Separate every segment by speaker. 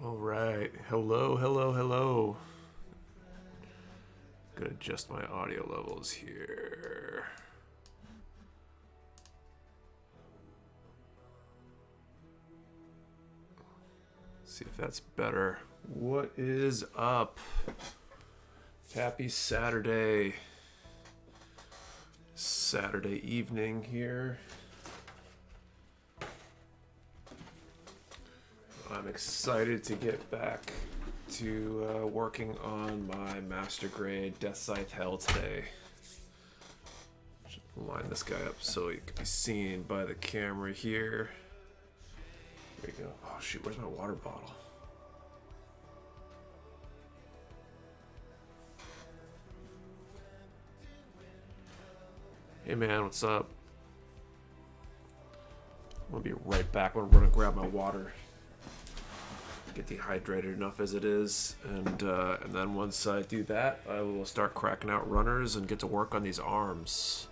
Speaker 1: All right. Hello, hello, hello. Gonna adjust my audio levels here. See if that's better. What is up? Happy Saturday. Saturday evening here. I'm excited to get back to working on my master grade Deathscythe Hell today. Should line this guy up so he can be seen by the camera here. There you go. Oh shoot, where's my water bottle? Hey man, what's up? I'm gonna be right back. I'm gonna grab my water. Get dehydrated enough as it is, and then once I do that, I will start cracking out runners and get to work on these arms.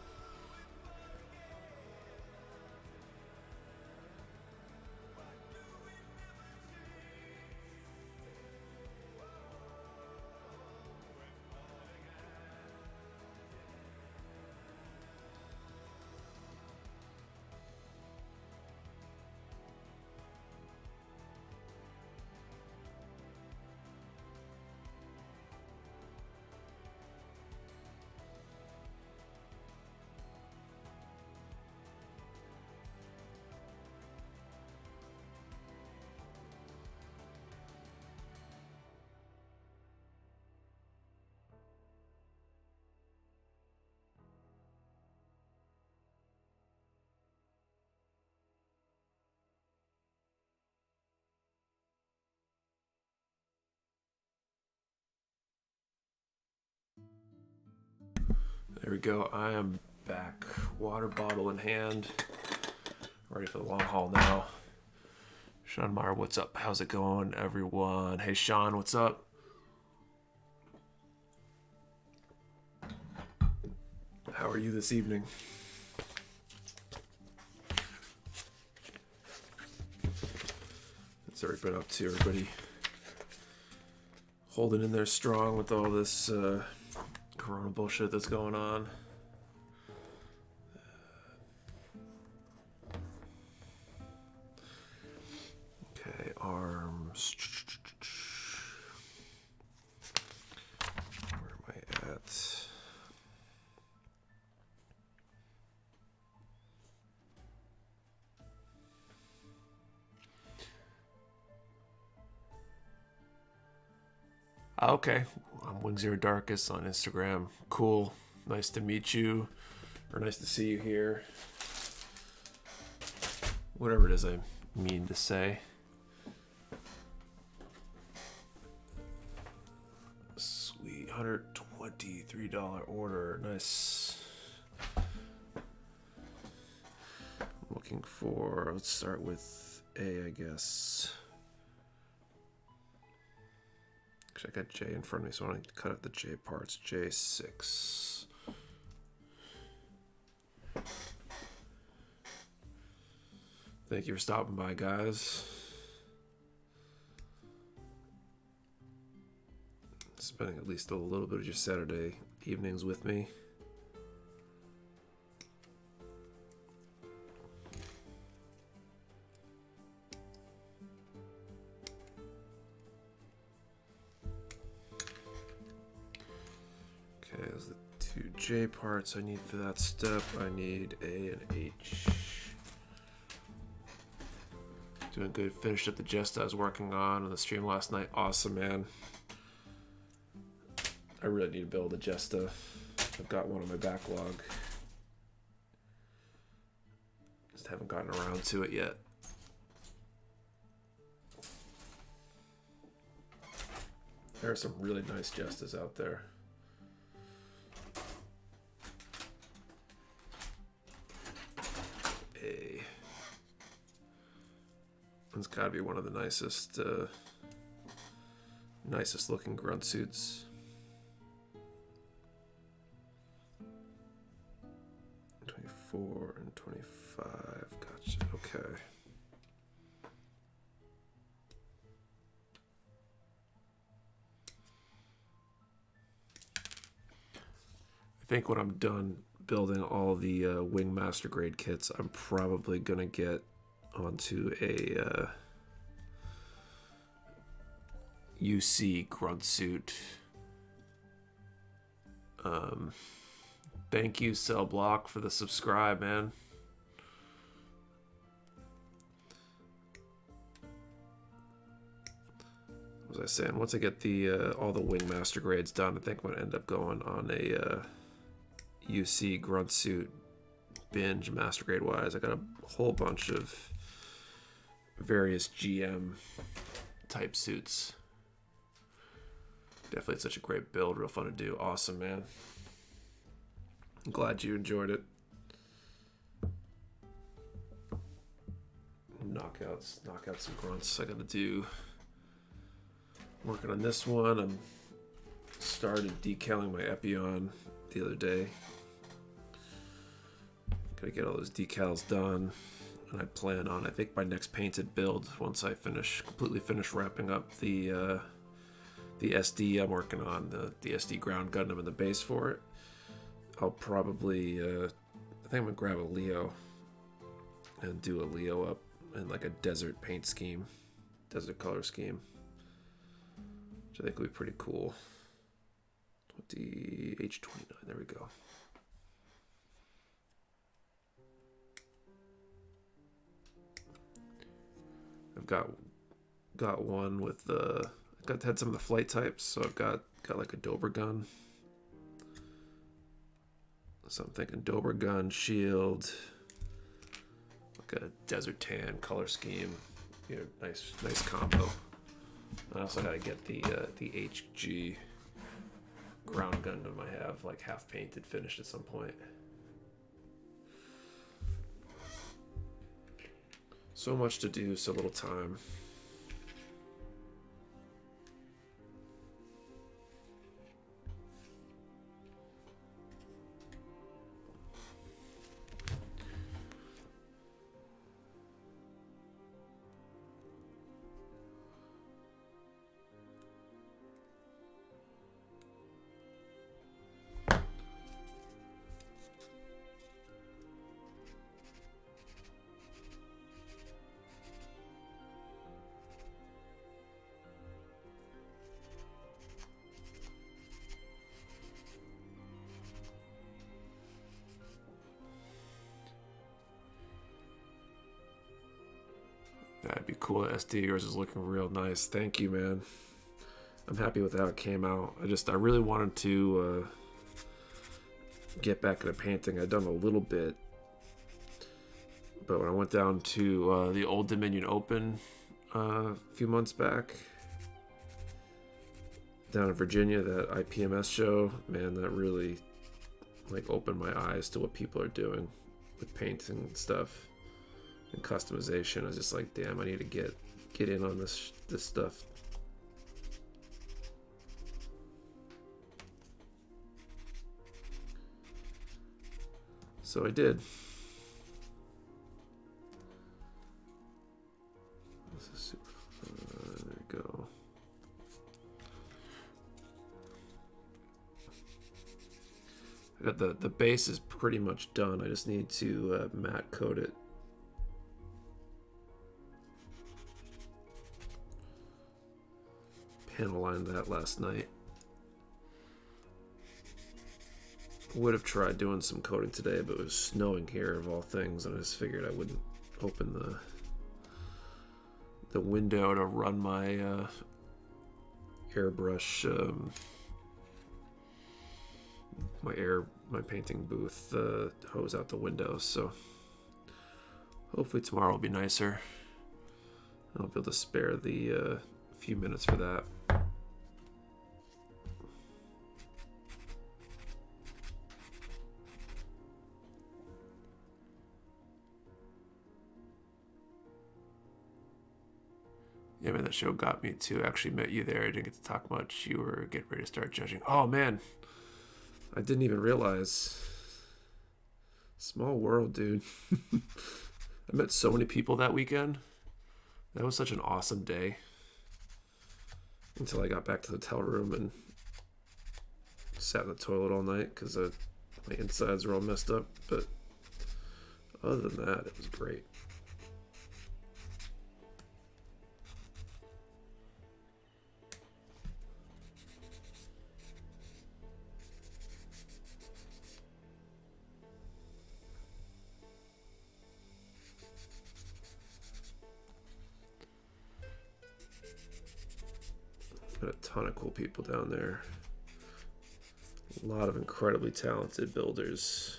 Speaker 1: There we go. I am back. Water bottle in hand. Ready for the long haul now. Sean Meyer, what's up? How's it going, everyone? Hey, Sean, what's up? How are you this evening? What's everybody up to? Everybody holding in there strong with all this Corona bullshit that's going on. Okay, arms. Where am I at? Okay, I'm Wing Zero Darkest on Instagram. Cool. Nice to meet you. Or nice to see you here. Whatever it is I mean to say. Sweet. $123 order. Nice. I'm looking for, let's start with A, I guess. I got J in front of me, so I want to cut out the J parts. J6. Thank you for stopping by, guys. spending at least a little bit of your Saturday evenings with me. Okay, those are the two J parts I need for that step. I need A and H. Doing good. Finished up the jest I was working on the stream last night. Awesome, man. I really need to build a Jesta. I've got one on my backlog. Just haven't gotten around to it yet. There are some really nice Jestas out there. It's got to be one of the nicest looking grunt suits. 24 and 25. Gotcha. Okay. I think when I'm done building all the Wing Master Grade kits, I'm probably gonna get onto a UC grunt suit. Thank you, Cell Block, for the subscribe, man. What was I saying? Once I get the all the Wing Master grades done, I think I'm gonna end up going on a UC grunt suit binge master grade wise. I got a whole bunch of various GM type suits. Definitely such a great build, real fun to do. Awesome, man. I'm glad you enjoyed it. Knock out some grunts. I gotta do working on this one. I'm started decaling my Epion the other day. Gotta get all those decals done. And I plan on, I think my next painted build, once I completely finish wrapping up the SD I'm working on, the SD ground Gundam and the base for it, I'll probably, I think I'm gonna grab a Leo and do a Leo up in like a desert paint scheme, desert color scheme, which I think would be pretty cool. H29, there we go. I've got one with had some of the flight types, so I've got like a Dober gun. So I'm thinking Dober gun, shield, like a desert tan color scheme. You know, nice combo. I also gotta get the HG ground Gundam I have like half painted, finished at some point. So much to do, so little time. That'd be cool. SD, yours is looking real nice. Thank you, man. I'm happy with how it came out. I really wanted to get back into painting. I'd done a little bit, but when I went down to the Old Dominion Open a few months back down in Virginia, that IPMS show, man, that really like opened my eyes to what people are doing with painting and stuff. And customization. I was just like, damn, I need to get in on this stuff. So I did. This is super fun. There we go. I got the base is pretty much done. I just need to matte coat it. Panel lined that last night. Would have tried doing some coating today, but it was snowing here of all things, and I just figured I wouldn't open the window to run my airbrush, my painting booth hose out the window. So hopefully tomorrow will be nicer. I'll be able to spare the few minutes for that. Yeah, man, that show got me too. I actually met you there. I didn't get to talk much. You were getting ready to start judging. Oh, man. I didn't even realize. Small world, dude. I met so many people that weekend. That was such an awesome day. Until I got back to the hotel room and sat in the toilet all night because my insides were all messed up. But other than that, it was great. Got a ton of cool people down there. A lot of incredibly talented builders.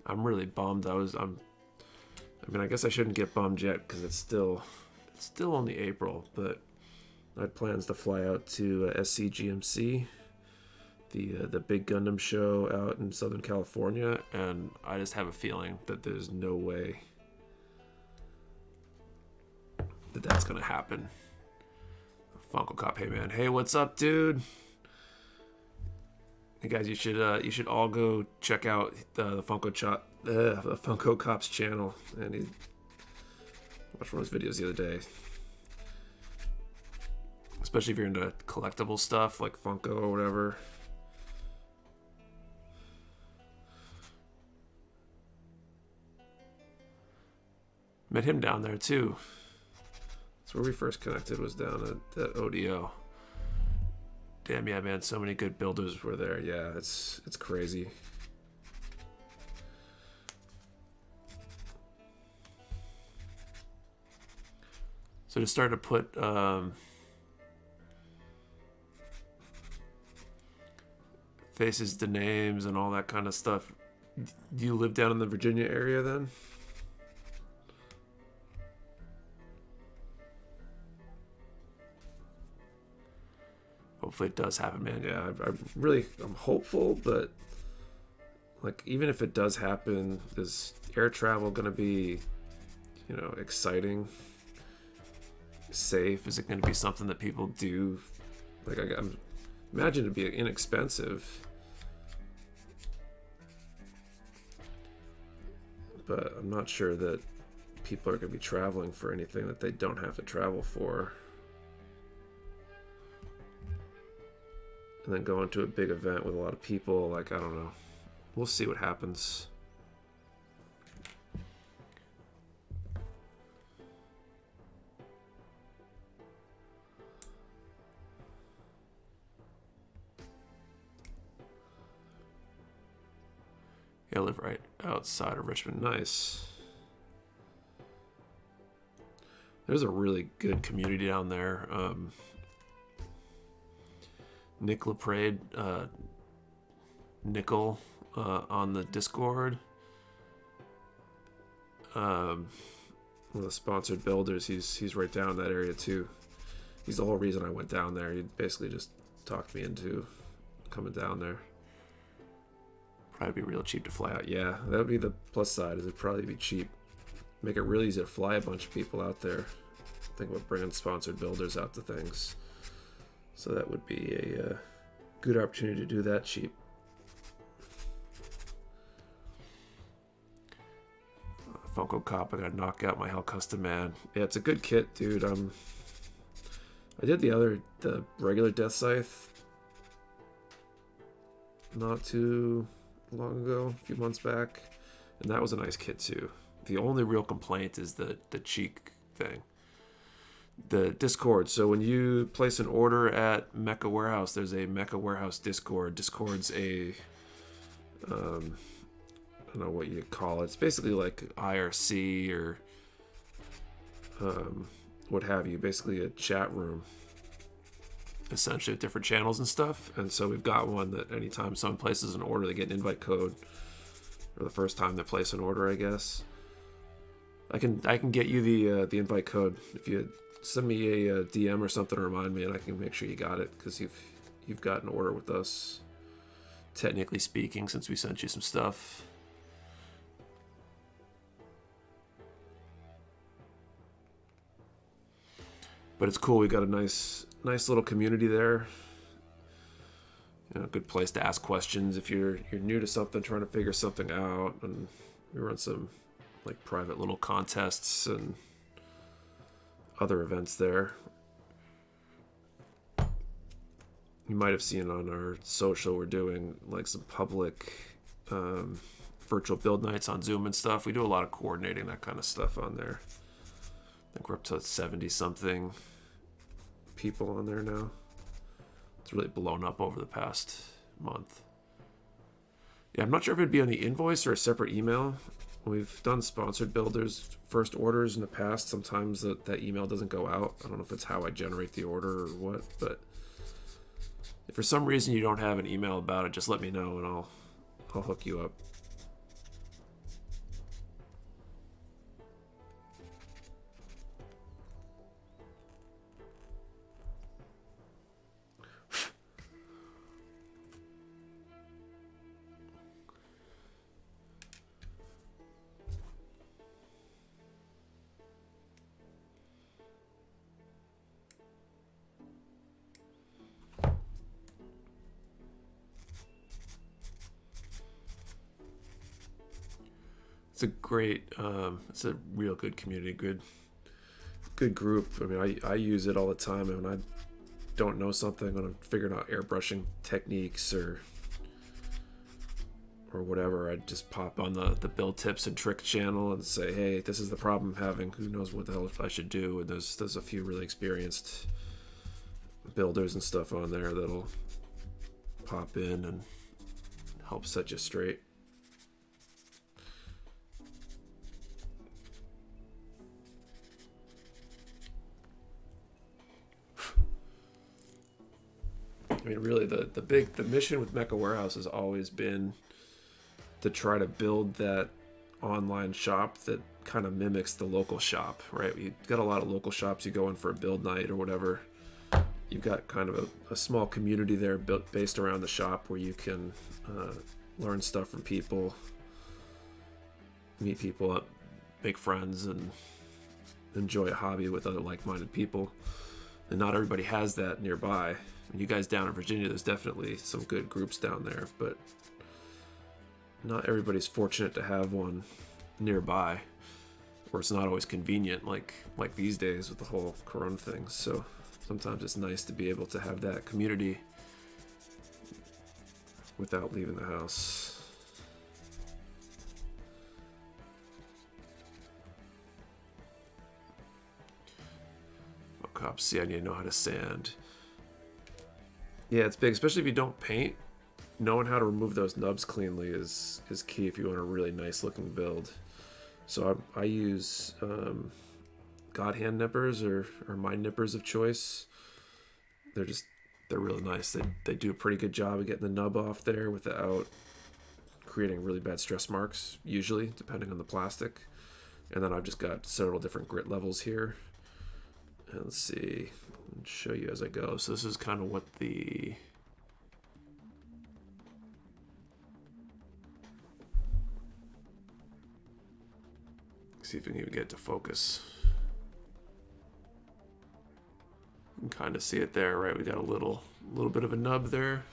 Speaker 1: I'm really bummed. I mean, I guess I shouldn't get bummed yet because it's still only April, but I had plans to fly out to SCGMC, the big Gundam show out in Southern California, and I just have a feeling that there's no way that's gonna happen. Funko Cop, hey man, hey, what's up, dude? Hey guys, you should all go check out the Funko Cop's channel. And he watched one of his videos the other day. Especially if you're into collectible stuff like Funko or whatever. Met him down there too. That's where we first connected, was down at ODO. Damn, yeah, man, so many good builders were there. Yeah, it's crazy. So to start to put faces to names and all that kind of stuff. Do you live down in the Virginia area then? Hopefully it does happen, man. Yeah, I'm hopeful, but like even if it does happen, is air travel gonna be, exciting, safe? Is it gonna be something that people do? Like I imagine it'd be inexpensive, but I'm not sure that people are gonna be traveling for anything that they don't have to travel for. And then going to a big event with a lot of people, like, I don't know. We'll see what happens. Yeah, I live right outside of Richmond. Nice. There's a really good community down there. Nick LaPrade, Nickel on the Discord. One of the sponsored builders, he's right down in that area too. He's the whole reason I went down there. He basically just talked me into coming down there. Probably be real cheap to fly out. Yeah, that would be the plus side, is it'd probably be cheap. Make it really easy to fly a bunch of people out there. Think about bringing sponsored builders out to things. So that would be a good opportunity to do that cheap. Funko Cop, I gotta knock out my Hell Custom Man. Yeah, it's a good kit, dude. I did the regular Deathscythe. not too long ago, a few months back, and that was a nice kit too. The only real complaint is the cheek thing. The Discord. So when you place an order at Mecha Warehouse, there's a Mecha Warehouse Discord. Discord's a I don't know what you call it. It's basically like IRC or what have you. Basically a chat room, essentially, with different channels and stuff. And so we've got one that anytime someone places an order, they get an invite code. Or the first time they place an order, I guess. I can get you the invite code if you send me a DM or something to remind me, and I can make sure you got it, because you've got an order with us, technically speaking, since we sent you some stuff. But it's cool. We got a nice little community there. You know, a good place to ask questions if you're new to something, trying to figure something out. And we run some like private little contests and other events there. You might have seen on our social, we're doing like some public virtual build nights on Zoom and stuff. We do a lot of coordinating, that kind of stuff on there. I think we're up to 70 something people on there now. It's really blown up over the past month. Yeah, I'm not sure if it'd be on the invoice or a separate email. We've done sponsored builders first orders in the past. Sometimes that email doesn't go out. I don't know if it's how I generate the order or what, but if for some reason you don't have an email about it, just let me know and I'll hook you up. It's a great, it's a real good community, good group. I mean, I use it all the time, and when I don't know something, when I'm figuring out airbrushing techniques or whatever, I just pop on the build tips and tricks channel and say, hey, this is the problem I'm having. Who knows what the hell I should do? And there's a few really experienced builders and stuff on there that'll pop in and help set you straight. I mean, really, the mission with Mecha Warehouse has always been to try to build that online shop that kind of mimics the local shop, right? You've got a lot of local shops. You go in for a build night or whatever. You've got kind of a small community there based around the shop where you can learn stuff from people, meet people, make friends, and enjoy a hobby with other like-minded people. And not everybody has that nearby. I mean, you guys down in Virginia, there's definitely some good groups down there, but not everybody's fortunate to have one nearby, or it's not always convenient like these days with the whole corona thing. So sometimes it's nice to be able to have that community without leaving the house. Oh, cops, see, I need to know how to sand. Yeah, it's big, especially if you don't paint. Knowing how to remove those nubs cleanly is key if you want a really nice looking build. So I use God hand nippers or my nippers of choice. They're really nice. They do a pretty good job of getting the nub off there without creating really bad stress marks, usually, depending on the plastic. And then I've just got several different grit levels here. And let's see, I'll show you as I go. So this is kind of what the see if we can even get it to focus. You can kind of see it there, right? We got a little bit of a nub there.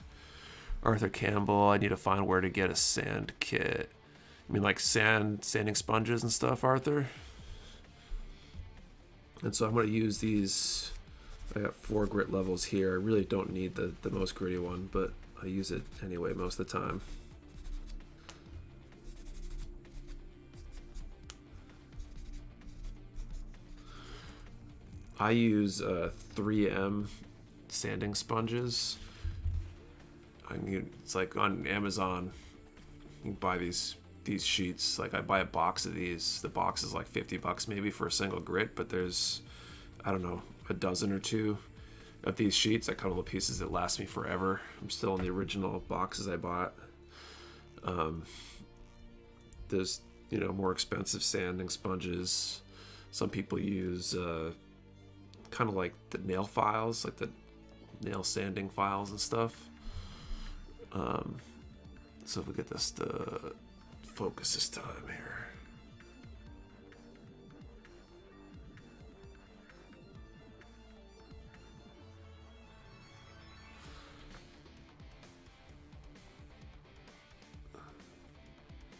Speaker 1: Arthur Campbell, I need to find where to get a sand kit. I mean, like sanding sponges and stuff, Arthur? And so I'm going to use these. I got 4 grit levels here. I really don't need the most gritty one, but I use it anyway most of the time. I use 3M sanding sponges. I mean, it's like on Amazon, you can buy these sheets. Like I buy a box of these. The box is like $50 maybe for a single grit, but there's, I don't know, a dozen or two of these sheets. I cut all the pieces that last me forever. I'm still in the original boxes I bought. There's, you know, more expensive sanding sponges. Some people use kind of like the nail files, like the nail sanding files and stuff. So if we get this to focus this time here.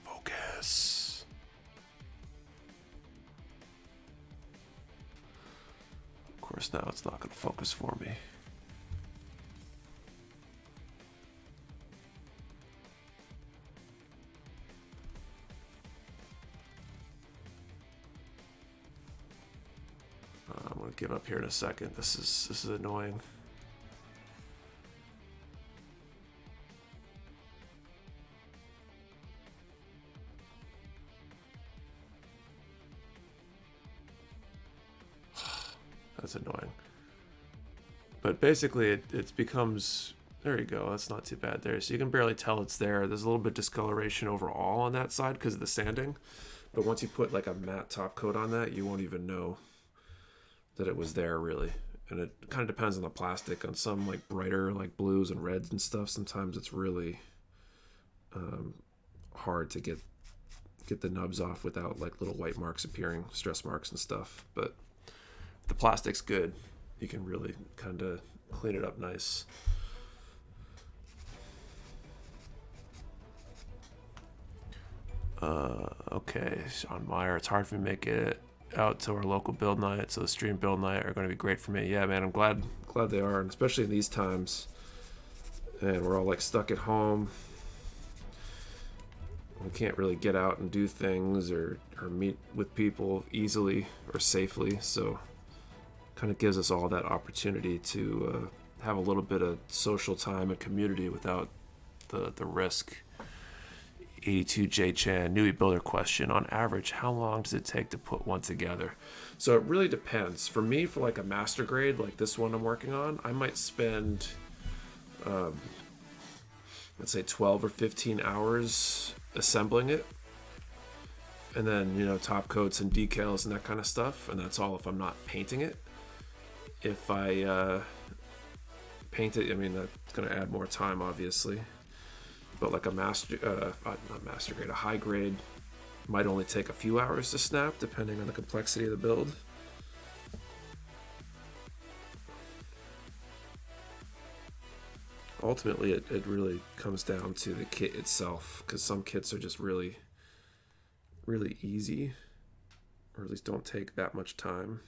Speaker 1: Focus. Of course, now it's not going to focus for me. I'm going to give up here in a second. This is annoying. That's annoying. But basically it becomes, there you go, that's not too bad there. So you can barely tell it's there. There's a little bit of discoloration overall on that side because of the sanding. But once you put like a matte top coat on that, you won't even know that it was there really. And it kind of depends on the plastic. On some like brighter like blues and reds and stuff, sometimes it's really hard to get the nubs off without like little white marks appearing, stress marks and stuff. But if the plastic's good, you can really kind of clean it up nice. Okay, Sean Meyer, it's hard for me to make it out to our local build night, so the stream build night are going to be great for me. Yeah, man, I'm glad they are, and especially in these times. And we're all like stuck at home. We can't really get out and do things or meet with people easily or safely, so kind of gives us all that opportunity to have a little bit of social time and community without the risk. 82J Chan, Newbie Builder question. On average, how long does it take to put one together? So it really depends. For me, for like a master grade, like this one I'm working on, I might spend, let's say 12 or 15 hours assembling it. And then, you know, top coats and decals and that kind of stuff. And that's all if I'm not painting it. If I paint it, I mean, that's going to add more time, obviously. But like a not master grade, a high grade might only take a few hours to snap, depending on the complexity of the build. Ultimately, it really comes down to the kit itself, because some kits are just really, really easy, or at least don't take that much time.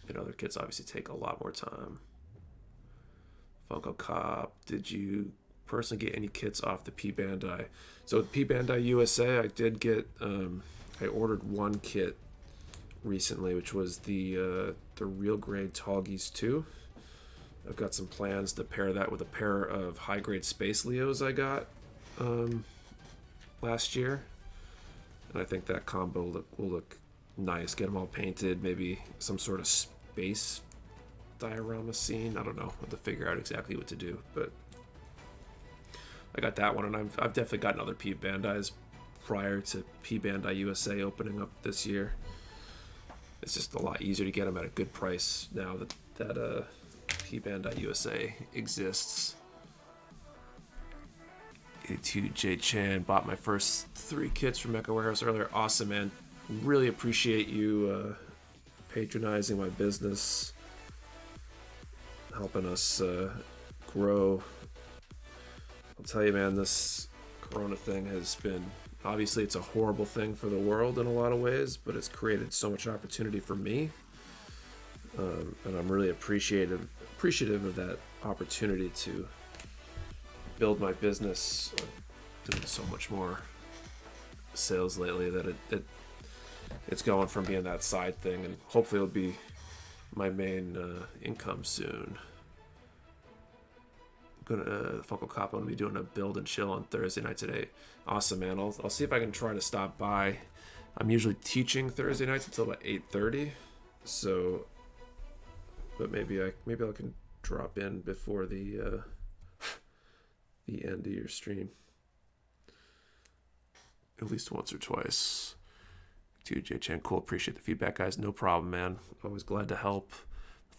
Speaker 1: And other kits obviously take a lot more time. Funko Cop, did you personally get any kits off the P Bandai? So with P Bandai USA, I did get I ordered one kit recently, which was the real grade Tallgeese 2. I've got some plans to pair that with a pair of high grade Space Leos I got last year, and I think that combo will look nice. Get them all painted, maybe some sort of space diorama scene. I don't know, have to figure out exactly what to do, but I got that one, and I've definitely gotten other P Bandais prior to P Bandai USA opening up this year. It's just a lot easier to get them at a good price now that P Bandai USA exists. 82J Chan, bought my first 3 kits from Mecha Warehouse earlier. Awesome, man. Really appreciate you patronizing my business, helping us grow. I'll tell you, man, this Corona thing has been, obviously it's a horrible thing for the world in a lot of ways, but it's created so much opportunity for me, and I'm really appreciative of that opportunity to build my business. I'm doing so much more sales lately that it's going from being that side thing, and hopefully it'll be my main income soon. I'm gonna Funko Cop. I'm gonna be doing a build and chill on Thursday night today. Awesome, man. I'll see if I can try to stop by. I'm usually teaching Thursday nights until about 8:30, so but maybe I can drop in before the end of your stream at least once or twice. Dude, J Chan, cool. Appreciate the feedback, guys. No problem, man. Always glad to help.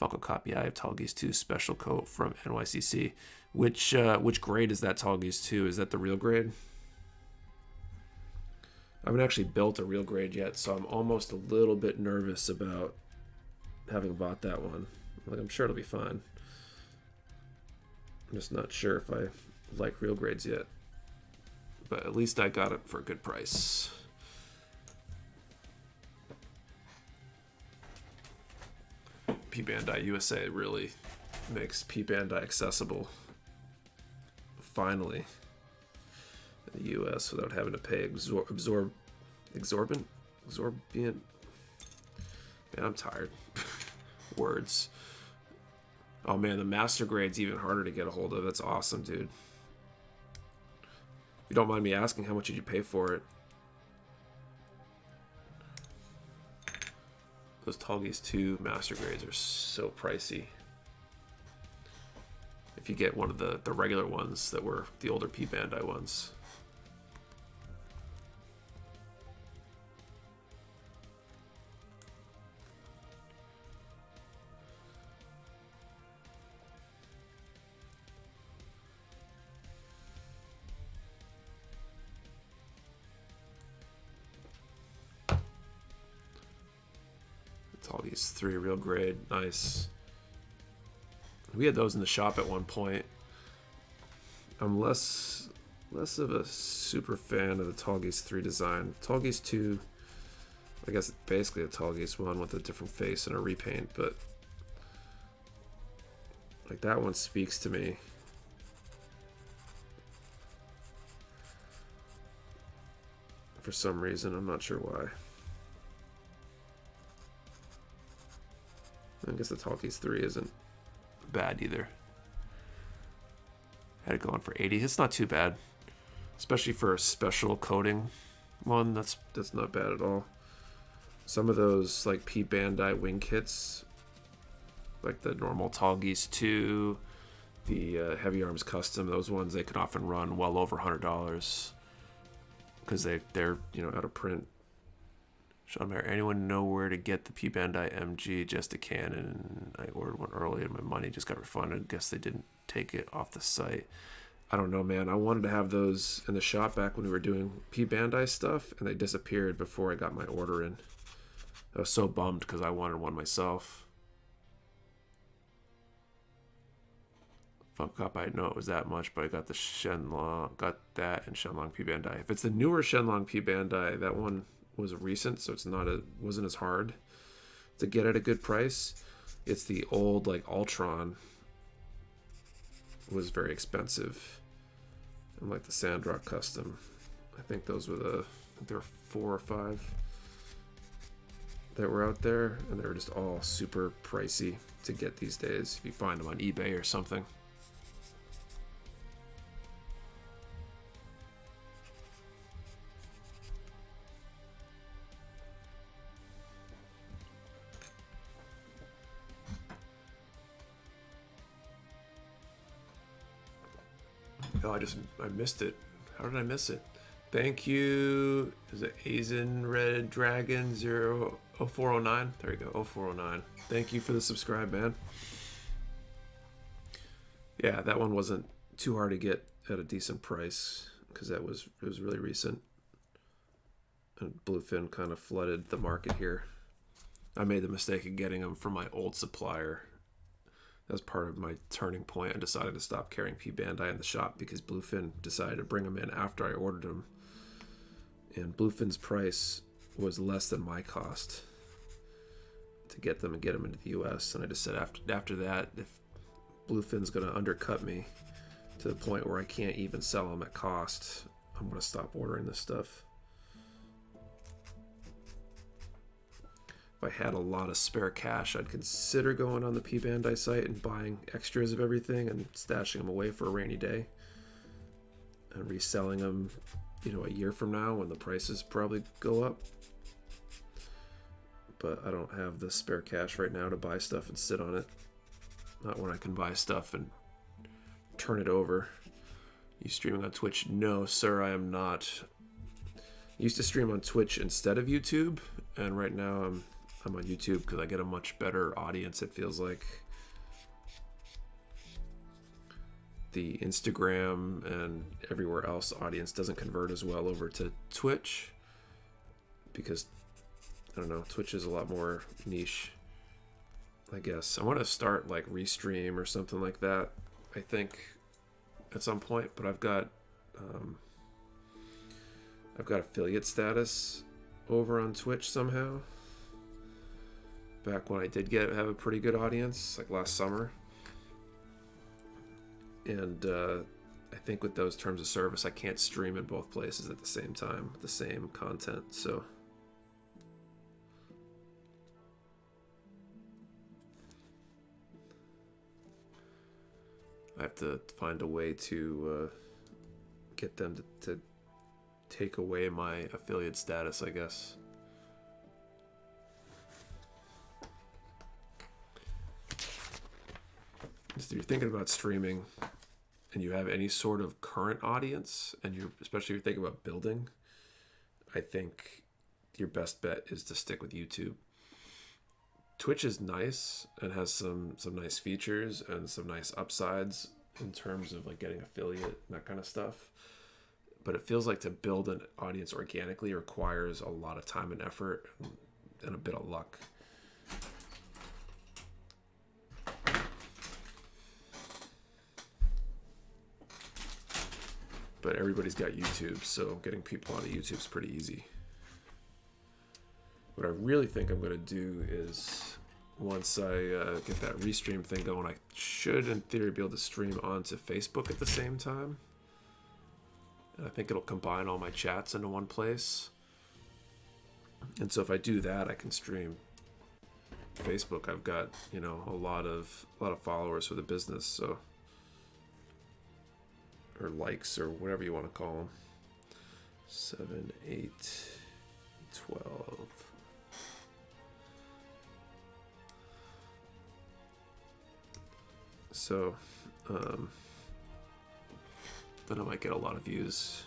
Speaker 1: Funko Cop, yeah, I have Tall Geese 2 special coat from NYCC. Which grade is that Tall Geese 2? Is that the real grade? I haven't actually built a real grade yet, so I'm almost a little bit nervous about having bought that one. Like, I'm sure it'll be fine. I'm just not sure if I like real grades yet. But at least I got it for a good price. P Bandai USA really makes P Bandai accessible. Finally. In the US without having to pay exorbitant. Man, I'm tired. Words. Oh man, the master grade's even harder to get a hold of. That's awesome, dude. If you don't mind me asking, how much did you pay for it? Those Tall Geese 2 master grades are so pricey. If you get one of the regular ones that were the older P Bandai ones. Tall Geese 3 real grade, nice. We had those in the shop at one point. I'm less of a super fan of the Tall Geese 3 design. Tall Geese 2, I guess it's basically a Tall Geese 1 with a different face and a repaint, but like that one speaks to me. For some reason, I'm not sure why. I guess the Tall Geese 3 isn't bad either. Had it going for 80. It's not too bad, especially for a special coating one. That's not bad at all. Some of those like P Bandai wing kits, like the normal Tall Geese 2, the Heavy Arms Custom, those ones they could often run well over $100 because they're out of print. Sean Mayer, anyone know where to get the P Bandai MG? Just a Canon. I ordered one early and my money just got refunded. Guess they didn't take it off the site. I don't know, man. I wanted to have those in the shop back when we were doing P Bandai stuff, and they disappeared before I got my order in. I was so bummed because I wanted one myself. Funko Cop, I didn't know it was that much, but I got the Shenlong, got that and Shenlong P Bandai. If it's the newer Shenlong P Bandai, that one was recent, so it's wasn't as hard to get at a good price. It's the old like Ultron was very expensive, and like the Sandrock Custom, I think those were there were 4 or 5 that were out there, and they were just all super pricey to get these days if you find them on eBay or something. Oh, I missed it. How did I miss it? Thank you. Is it Asian Red Dragon 0409? There you go, 0409. Thank you for the subscribe, man. Yeah, that one wasn't too hard to get at a decent price because it was really recent. And Bluefin kind of flooded the market here. I made the mistake of getting them from my old supplier. That was part of my turning point. I decided to stop carrying P Bandai in the shop because Bluefin decided to bring them in after I ordered them. And Bluefin's price was less than my cost to get them and get them into the US. And I just said after that, if Bluefin's going to undercut me, to the point where I can't even sell them at cost, I'm going to stop ordering this stuff. If I had a lot of spare cash, I'd consider going on the P-Bandai site and buying extras of everything and stashing them away for a rainy day and reselling them, you know, a year from now when the prices probably go up. But I don't have the spare cash right now to buy stuff and sit on it. Not when I can buy stuff and turn it over. You streaming on Twitch? No, sir, I am not. I used to stream on Twitch instead of YouTube, and right now I'm on YouTube because I get a much better audience, it feels like. The Instagram and everywhere else audience doesn't convert as well over to Twitch because, I don't know, Twitch is a lot more niche, I guess. I want to start like Restream or something like that, I think, at some point, but I've got affiliate status over on Twitch somehow. Back when I did have a pretty good audience, like last summer. And I think with those terms of service, I can't stream in both places at the same time with the same content. So I have to find a way to get them to take away my affiliate status, I guess. If you're thinking about streaming and you have any sort of current audience, and especially if you're thinking about building, I think your best bet is to stick with YouTube. Twitch is nice and has some nice features and some nice upsides in terms of like getting affiliate and that kind of stuff. But it feels like to build an audience organically requires a lot of time and effort and a bit of luck. But everybody's got YouTube, so getting people onto YouTube is pretty easy. What I really think I'm going to do is, once I get that Restream thing going, I should, in theory, be able to stream onto Facebook at the same time. And I think it'll combine all my chats into one place. And so if I do that, I can stream Facebook. I've got, you know, a lot of followers for the business, so, or likes, or whatever you want to call them. 7, 8, 12. So, then I might get a lot of views.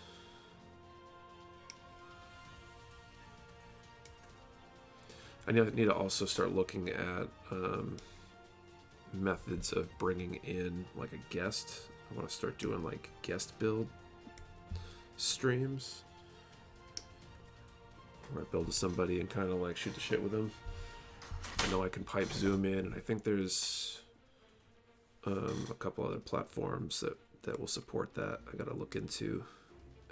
Speaker 1: I need to also start looking at methods of bringing in like a guest. I want to start doing like guest build streams where I build with somebody and kind of like shoot the shit with them. I know I can pipe Zoom in, and I think there's a couple other platforms that will support that. I gotta look into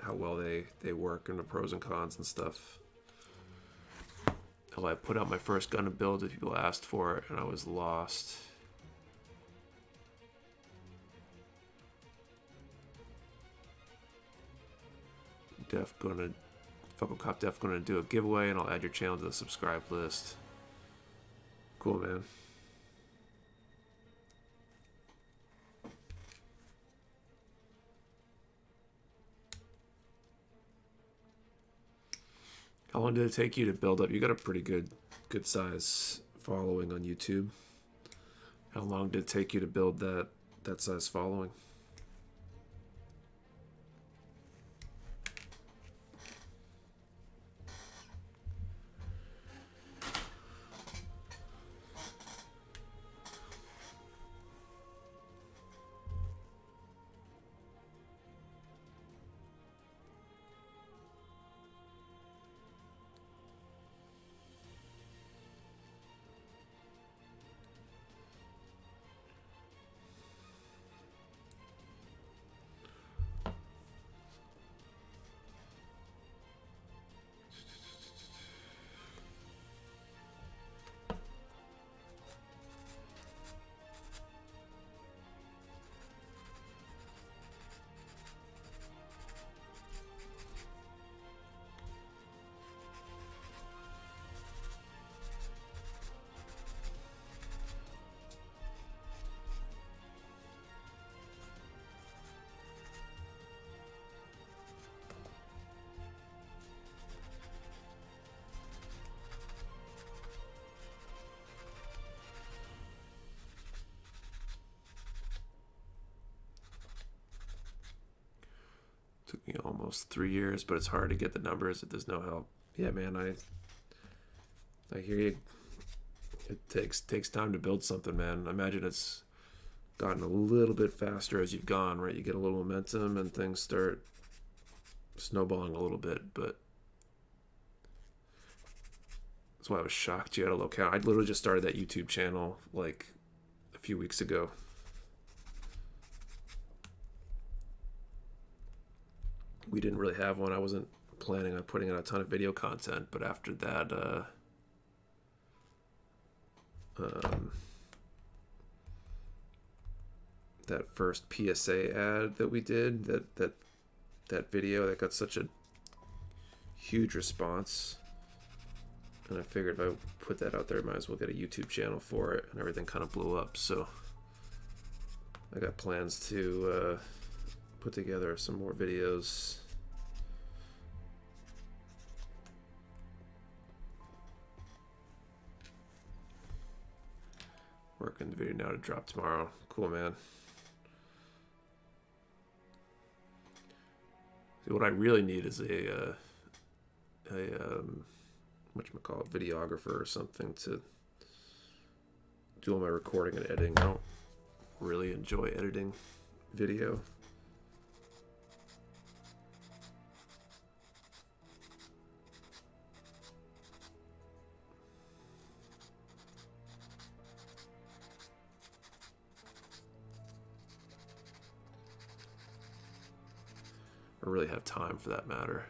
Speaker 1: how well they work and the pros and cons and stuff. I put out my first gun to build if people asked for it, and I was lost. Fucklecop Def gonna do a giveaway, and I'll add your channel to the subscribe list. Cool, man. How long did it take you to build up? You got a pretty good size following on YouTube. How long did it take you to build that size following? almost 3 years, but it's hard to get the numbers if there's no help. Yeah, man, I hear you. It takes time to build something, man. I imagine it's gotten a little bit faster as you've gone, right? You get a little momentum and things start snowballing a little bit, but that's why I was shocked you had a low count. I literally just started that YouTube channel like a few weeks ago. We didn't really have one. I wasn't planning on putting out a ton of video content, but after that, that first PSA ad that we did, that video that got such a huge response, and I figured if I put that out there, I might as well get a YouTube channel for it, and everything kind of blew up. So I got plans to put together some more videos. Working the video now to drop tomorrow. Cool, man. See, what I really need is a whatchamacallit, videographer or something to do all my recording and editing. I don't really enjoy editing video. Or really have time for that matter.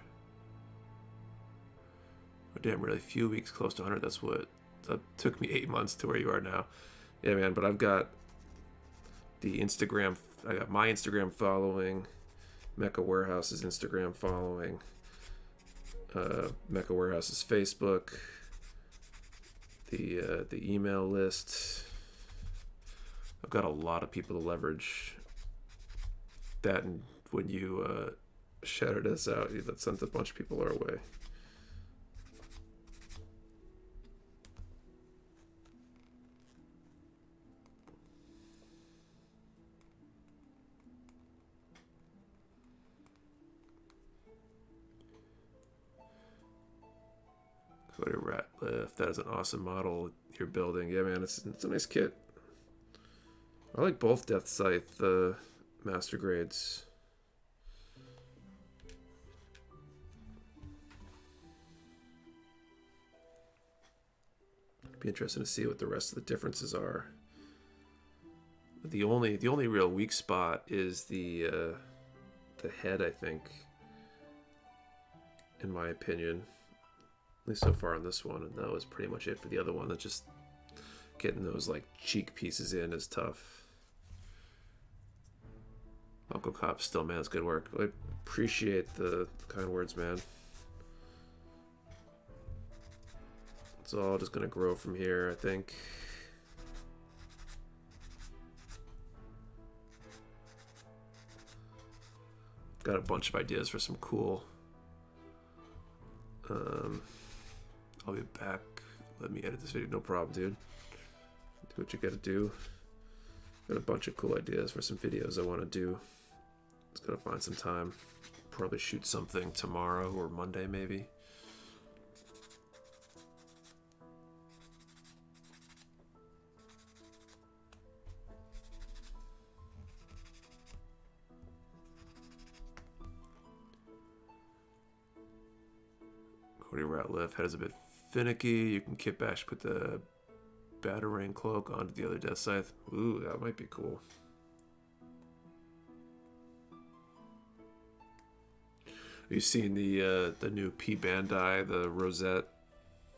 Speaker 1: Oh, damn, really, a few weeks close to 100. That took me 8 months to where you are now. Yeah, man, but I've got the Instagram, I got my Instagram following, Mecha Warehouse's Instagram following, Mecha Warehouse's Facebook, the email list. I've got a lot of people to leverage that, and when you shouted us out, that sent a bunch of people our way. Cody Ratliff, that is an awesome model you're building. Yeah, man, it's a nice kit. I like both Deathscythe master grades. Be interesting to see what the rest of the differences are. The only real weak spot is the head, I think, in my opinion. At least so far on this one, and that was pretty much it for the other one. That just getting those like cheek pieces in is tough. Uncle Cop still, man, it's good work. I appreciate the kind words, man. It's all just gonna grow from here, I think. Got a bunch of ideas for some cool. I'll be back. Let me edit this video, no problem, dude. Do what you gotta do. Got a bunch of cool ideas for some videos I want to do. Just gotta find some time. Probably shoot something tomorrow or Monday, maybe. Cody Ratliff, head is a bit finicky. You can kit bash, put the Batarang cloak onto the other Deathscythe. Ooh, that might be cool. Are you seeing the new P Bandai, the Rosette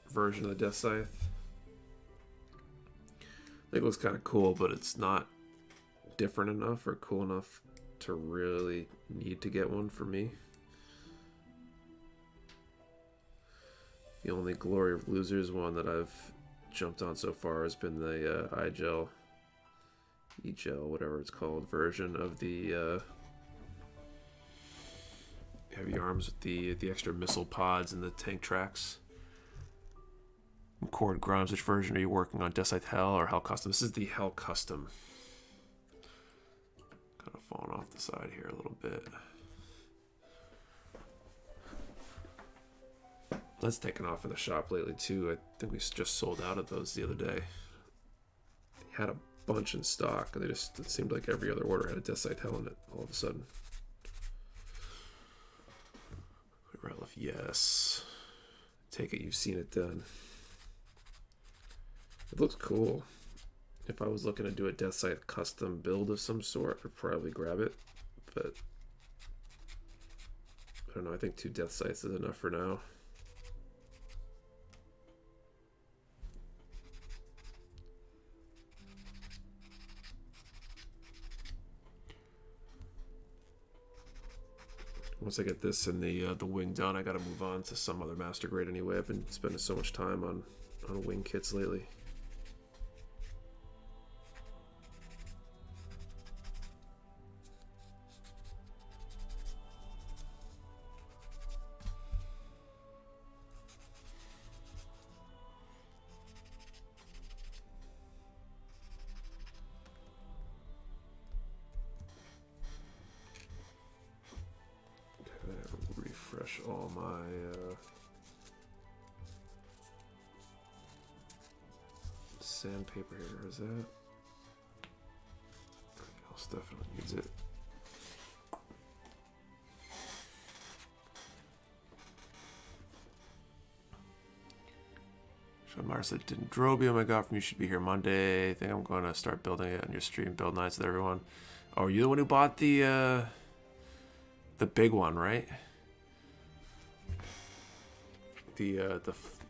Speaker 1: version of the Deathscythe? I think it looks kind of cool, but it's not different enough or cool enough to really need to get one for me. The only Glory of Losers one that I've jumped on so far has been the E-Gel, whatever it's called, version of the heavy arms with the extra missile pods and the tank tracks. Cord Grimes, which version are you working on? Deathscythe Hell or Hell Custom? This is the Hell Custom. Kind of falling off the side here a little bit. That's taken off in the shop lately too. I think we just sold out of those the other day. Had a bunch in stock, and it seemed like every other order had a Deathscythe Hell in it all of a sudden. Relief, yes. Take it you've seen it done. It looks cool. If I was looking to do a Deathscythe custom build of some sort, I'd probably grab it, but I don't know, I think 2 Deathscythes is enough for now. Once I get this and the wing done, I gotta move on to some other master grade anyway. I've been spending so much time on wing kits lately. Refresh all my sandpaper here. Is that? Everything else definitely needs it. Sean Meyer said, Dendrobium I got from you should be here Monday. I think I'm going to start building it on your stream build nights with everyone. Oh, are you the one who bought the big one, right? The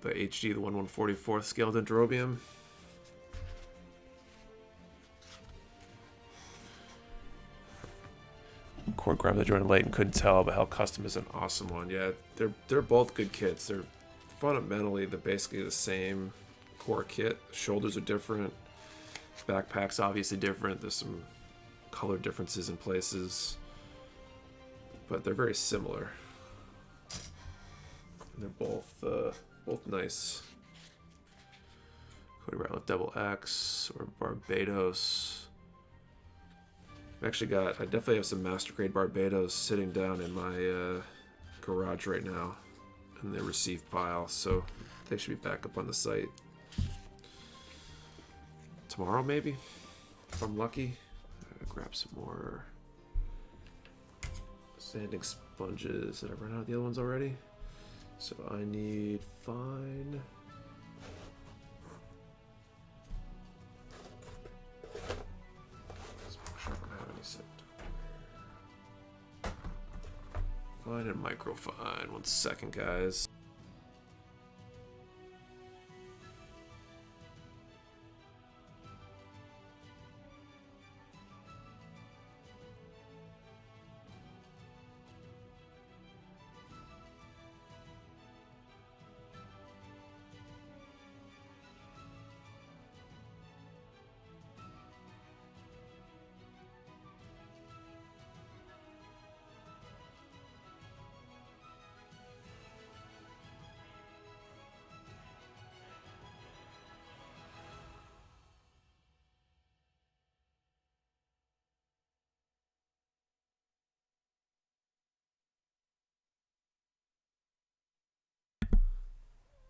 Speaker 1: HD, the 1/144th scale Dendrobium. Cord grabbed the joint late and couldn't tell, but Hell Custom is an awesome one. Yeah, they're both good kits. They're fundamentally basically the same core kit. Shoulders are different. Backpack's obviously different. There's some color differences in places, but they're very similar. They're both nice. Cody Ratliff Double X or Barbados. I definitely have some master grade Barbados sitting down in my garage right now in the receive pile, so they should be back up on the site tomorrow maybe, if I'm lucky. Grab some more sanding sponges. Did I run out of the other ones already? So I need fine. Let's make sure I don't have any set. Fine and microfine. 1 second, guys.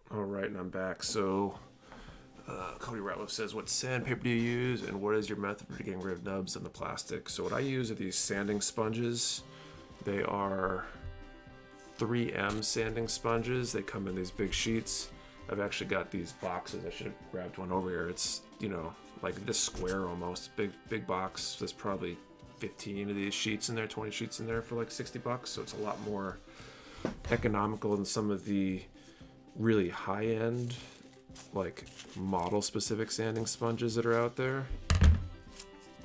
Speaker 1: All right, and I'm back. So, Cody Ratliff says, what sandpaper do you use, and what is your method for getting rid of nubs in the plastic? So what I use are these sanding sponges. They are 3M sanding sponges. They come in these big sheets. I've actually got these boxes. I should have grabbed one over here. It's, you know, like this square almost. Big box. There's probably 15 of these sheets in there, 20 sheets in there for like $60. So it's a lot more economical than some of the really high-end, like model-specific sanding sponges that are out there.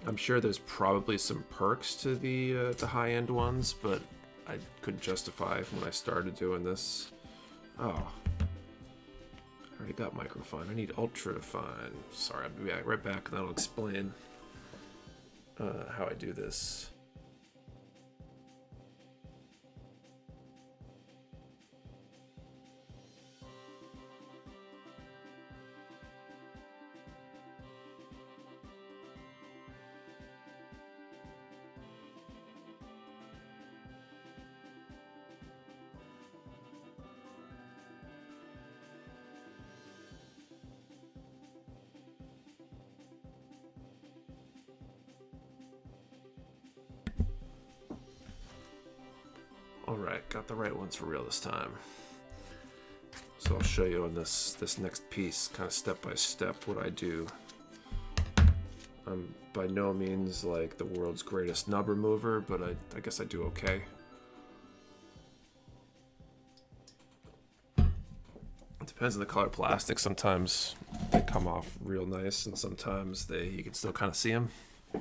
Speaker 1: I'm sure there's probably some perks to the high-end ones, but I couldn't justify when I started doing this. Oh, I already got microfine. I need ultra fine. Sorry, I'll be right back, and then I'll explain how I do this. got the right ones for real this time. So I'll show you on this next piece, kind of step by step, what I do. I'm by no means like the world's greatest nub remover, but I guess I do okay. It depends on the color plastic. Sometimes they come off real nice, and sometimes you can still kind of see them. I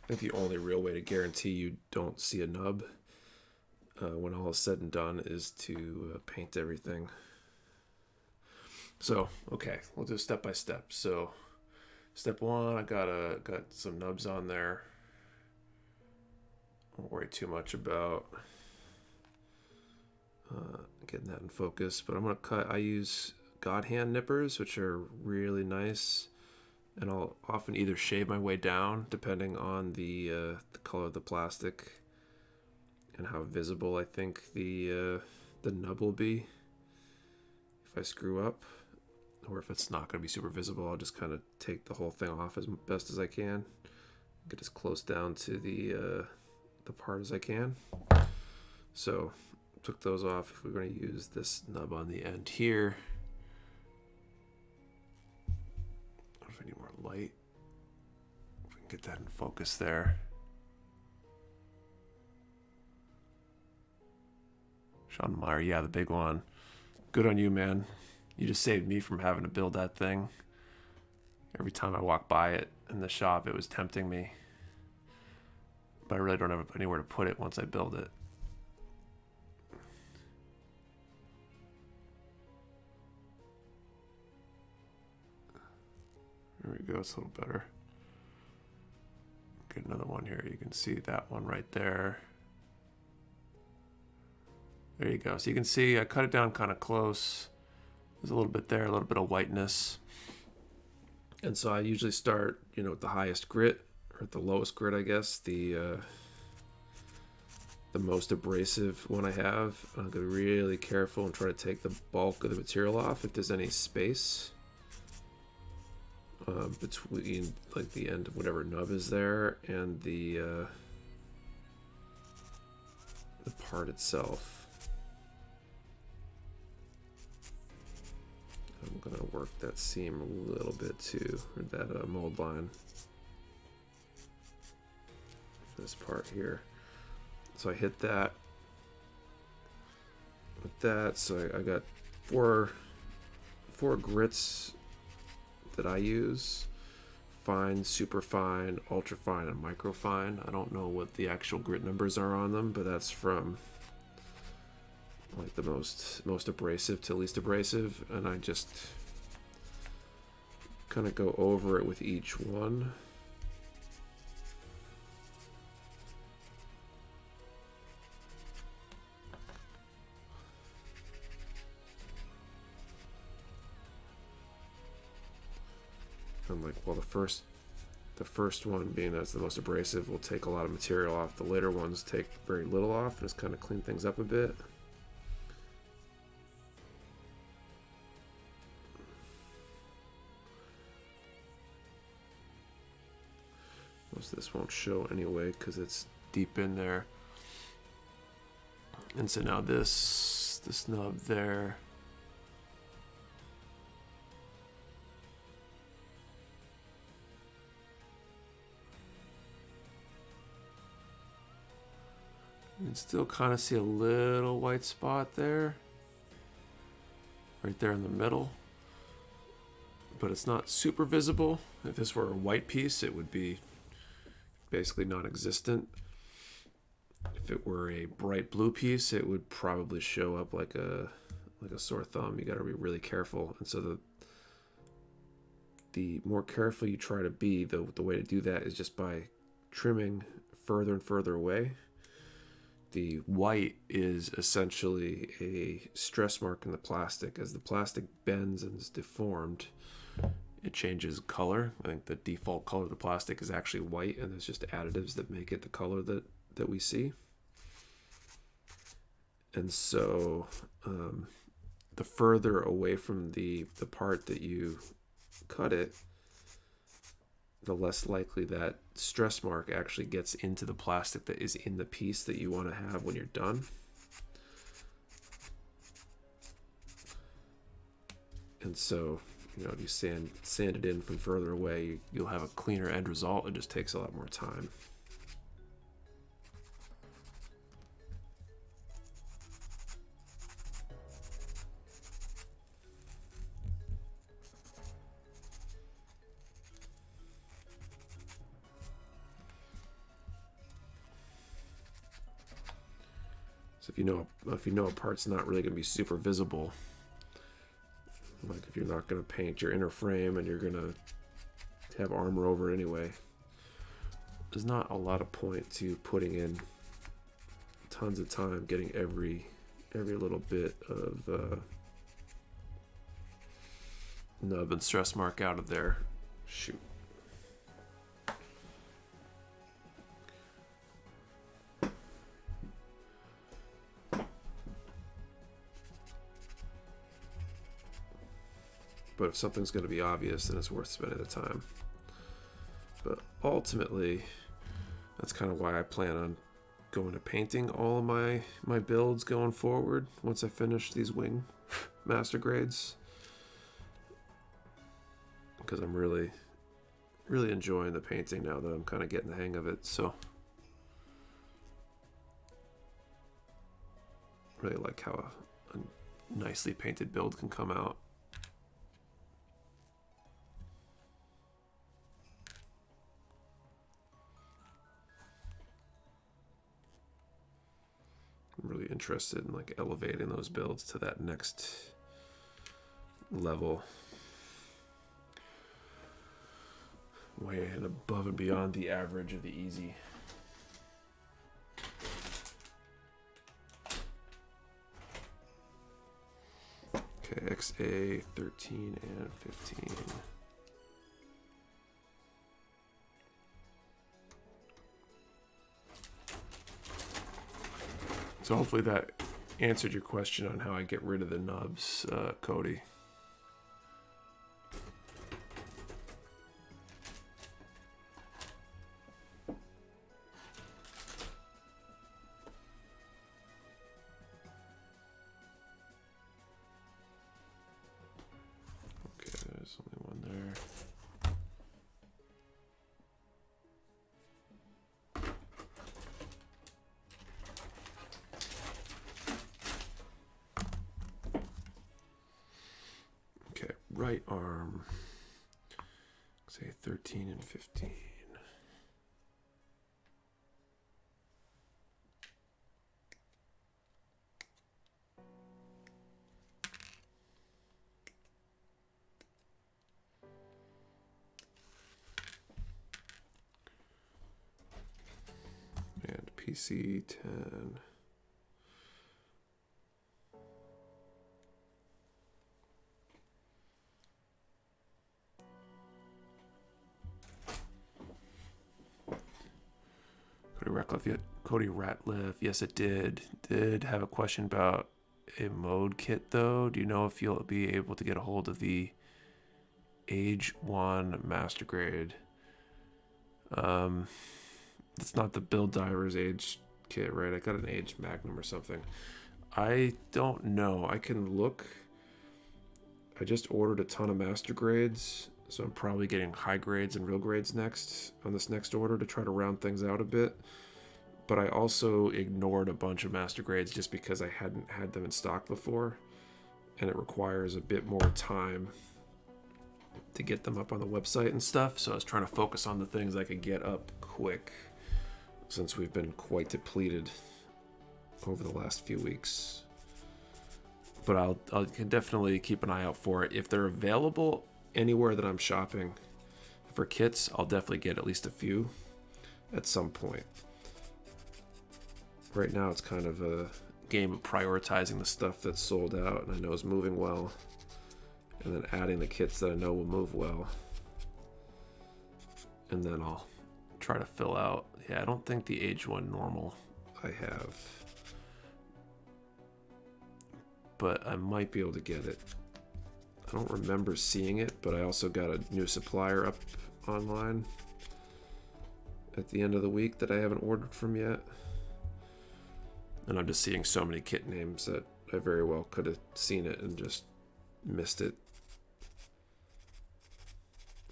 Speaker 1: think the only real way to guarantee you don't see a nub when all is said and done is to paint everything. So, okay, we'll do step by step. So, step one, I got some nubs on there. Don't worry too much about getting that in focus, but I'm gonna cut. I use God hand nippers, which are really nice, and I'll often either shave my way down depending on the color of the plastic and how visible I think the nub will be. If I screw up, or if it's not going to be super visible, I'll just kind of take the whole thing off as best as I can, get as close down to the part as I can. So took those off. If we're going to use this nub on the end here, I don't know if I need more light. If we can get that in focus there. Sean Meyer, yeah, the big one. Good on you, man. You just saved me from having to build that thing. Every time I walk by it in the shop, it was tempting me. But I really don't have anywhere to put it once I build it. There we go, it's a little better. Get another one here. You can see that one right there. There you go. So you can see I cut it down kind of close. There's a little bit there, a little bit of whiteness. And so I usually start, with the highest grit, or at the lowest grit, I guess, the most abrasive one I have. I'm going to be really careful and try to take the bulk of the material off if there's any space between like the end of whatever nub is there and the part itself. I'm going to work that seam a little bit too, or that mold line for this part here. So I hit that with that. So I got four grits that I use: fine, super fine, ultra fine, and micro fine. I don't know what the actual grit numbers are on them, but that's from like the most abrasive to least abrasive, and I just kind of go over it with each one. And like, well, the first one, being that's the most abrasive, will take a lot of material off. The later ones take very little off, just kind of clean things up a bit. Most of this won't show anyway because it's deep in there. And so now this nub there, you can still kind of see a little white spot there, right there in the middle, but it's not super visible. If this were a white piece, it would be basically non-existent. If it were a bright blue piece, it would probably show up like a sore thumb. You got to be really careful, and so the more careful you try to be, the way to do that is just by trimming further and further away. The white is essentially a stress mark in the plastic. As the plastic bends and is deformed, it changes color. I think the default color of the plastic is actually white, and there's just additives that make it the color that we see. And so the further away from the part that you cut it, the less likely that stress mark actually gets into the plastic that is in the piece that you want to have when you're done. And so, you know, if you sand it in from further away, you'll have a cleaner end result. It just takes a lot more time. So if you know a part's not really going to be super visible, like if you're not going to paint your inner frame and you're going to have armor over it anyway, there's not a lot of point to putting in tons of time getting every little bit of nub and stress mark out of there. Shoot. But if something's going to be obvious, then it's worth spending the time. But ultimately, that's kind of why I plan on going to painting all of my builds going forward once I finish these wing master grades. Because I'm really enjoying the painting now that I'm kind of getting the hang of it. So really like how a nicely painted build can come out. I'm really interested in like elevating those builds to that next level, way and above and beyond the average of the easy. Okay, XA 13 and 15. So hopefully that answered your question on how I get rid of the nubs, Cody. Okay, there's only one there. Right arm, say 13 and 15. And PC 10. Cody Ratliff, yes it did. Did have a question about a mode kit though. Do you know if you'll be able to get a hold of the Age 1 Master Grade? It's not the Build Divers Age kit, right? I got an Age Magnum or something. I don't know. I can look. I just ordered a ton of Master Grades, so I'm probably getting high grades and real grades next on this next order to try to round things out a bit. But I also ignored a bunch of master grades just because I hadn't had them in stock before, and it requires a bit more time to get them up on the website and stuff. So I was trying to focus on the things I could get up quick since we've been quite depleted over the last few weeks. But I can definitely keep an eye out for it. If they're available anywhere that I'm shopping for kits, I'll definitely get at least a few at some point. Right now it's kind of a game of prioritizing the stuff that's sold out and I know is moving well, and then adding the kits that I know will move well, and then I'll try to fill out. Yeah, I don't think the Age 1 normal I have, but I might be able to get it. I don't remember seeing it, but I also got a new supplier up online at the end of the week that I haven't ordered from yet. And I'm just seeing so many kit names that I very well could have seen it and just missed it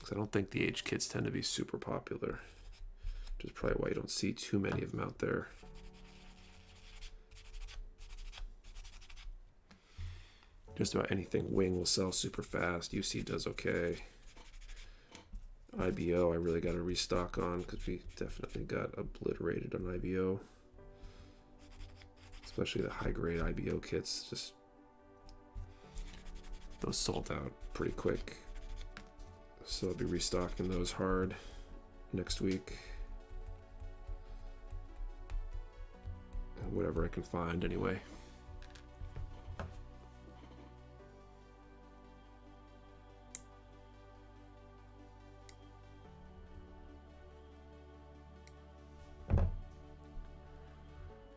Speaker 1: Because I don't think the H kits tend to be super popular. Which is probably why you don't see too many of them out there. Just about anything wing will sell super fast. UC does okay. IBO I really got to restock on because we definitely got obliterated on IBO. Especially the high grade IBO kits. Just those sold out pretty quick. So I'll be restocking those hard next week. Whatever I can find anyway.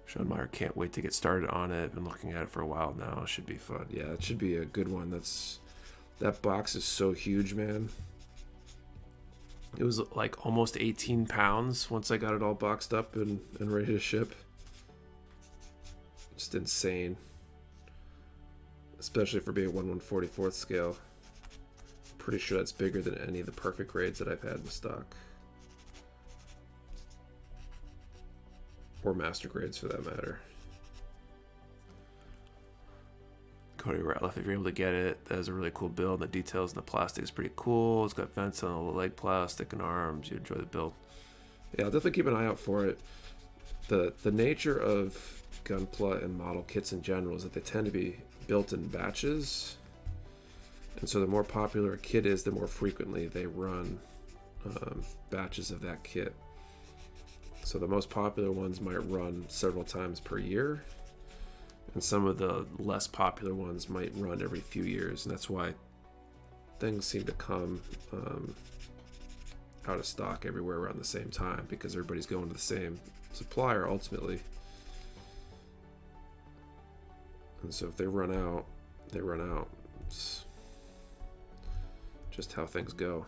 Speaker 1: Schoenmeyer can't wait to get started on it. Been looking at it for a while now. It should be fun. Yeah, it should be a good one. That box is so huge, man. It was like almost 18 pounds once I got it all boxed up and ready to ship. Just insane. Especially for being 1/144th scale. Pretty sure that's bigger than any of the perfect grades that I've had in stock. Or master grades for that matter. Cody Ratliff, if you're able to get it, that is a really cool build. The details and the plastic is pretty cool. It's got vents on the leg plastic and arms. You enjoy the build. Yeah, I'll definitely keep an eye out for it. The nature of Gunpla and model kits in general is that they tend to be built in batches. And so the more popular a kit is, the more frequently they run batches of that kit. So the most popular ones might run several times per year, and some of the less popular ones might run every few years, and that's why things seem to come out of stock everywhere around the same time, because everybody's going to the same supplier ultimately. And so if they run out, they run out. It's just how things go.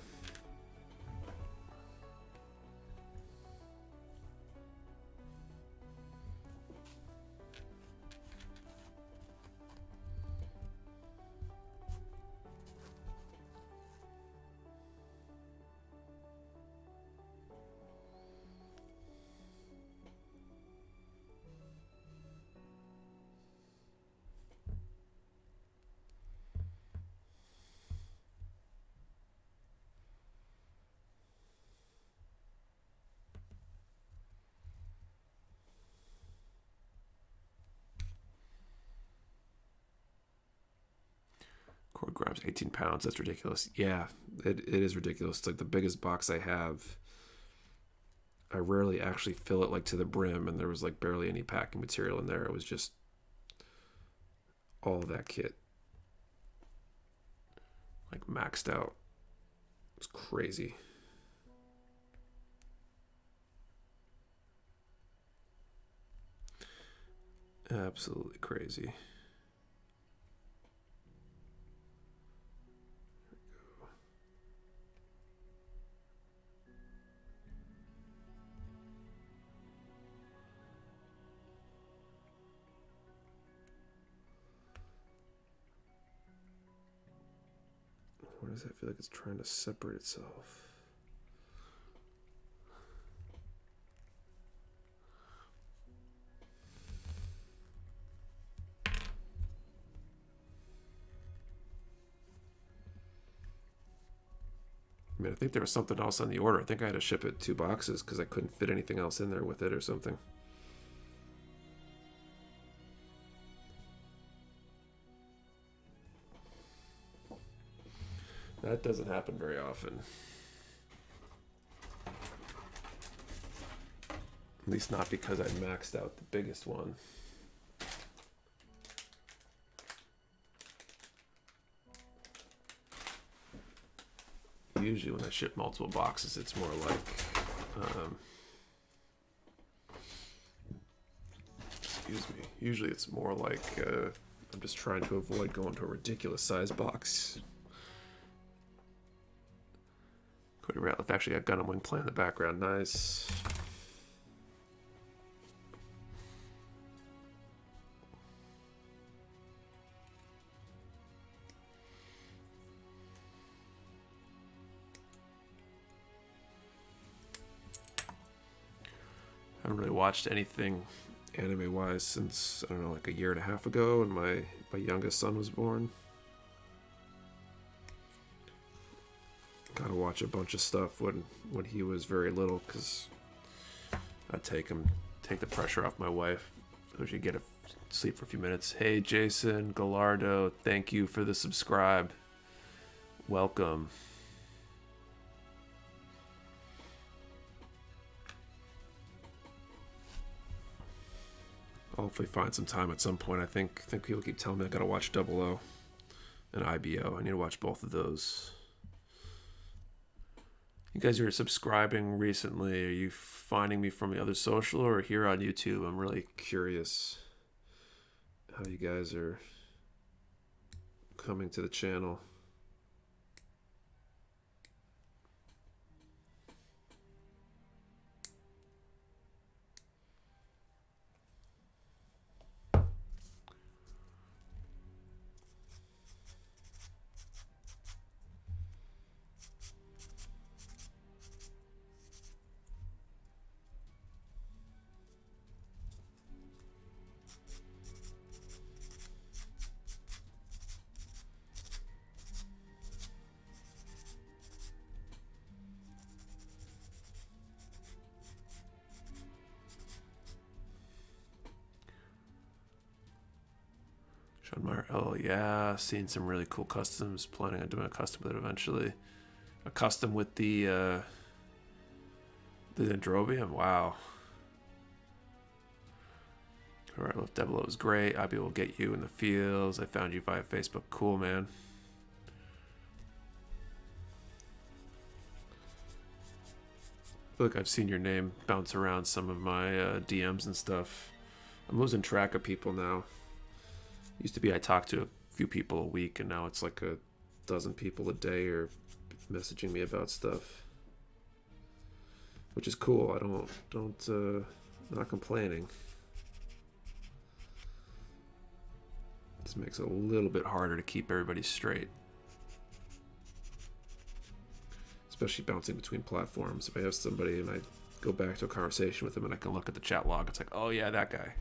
Speaker 1: Cord grabs 18 pounds. That's ridiculous. Yeah, it is ridiculous. It's like the biggest box I have. I rarely actually fill it like to the brim, and there was like barely any packing material in there. It was just all of that kit. Like maxed out. It's crazy. Absolutely crazy. Why does that feel like it's trying to separate itself? I mean, I think there was something else on the order. I think I had to ship it 2 boxes because I couldn't fit anything else in there with it or something. That doesn't happen very often. At least not because I maxed out the biggest one. Usually when I ship multiple boxes, it's more like, excuse me, usually it's more like I'm just trying to avoid going to a ridiculous size box. Cody Ratliff actually got Gun and Wing playing in the background. Nice. haven't really watched anything anime-wise since, I don't know, like a year and a half ago when my youngest son was born. Gotta watch a bunch of stuff when he was very little, because I'd take the pressure off my wife so she could get sleep for a few minutes. Hey Jason Gallardo, thank you for the subscribe. Welcome. I'll hopefully find some time at some point. I think people keep telling me I gotta watch 00 and IBO. I need to watch both of those. You guys are subscribing recently. Are you finding me from the other social or here on YouTube? I'm really curious how you guys are coming to the channel. Oh yeah, seen some really cool customs. Planning on doing a custom with it eventually. A custom with the Dendrobium. Wow. Alright, Left Devil is great. IB will get you in the fields. I found you via Facebook. Cool, man. I feel like I've seen your name bounce around some of my DMs and stuff. I'm losing track of people now. Used to be I talked to a few people a week, and now it's like a dozen people a day are messaging me about stuff, which is cool. I don't not complaining. This makes it a little bit harder to keep everybody straight, especially bouncing between platforms. If I have somebody and I go back to a conversation with them and I can look at the chat log, it's like, oh yeah, that guy.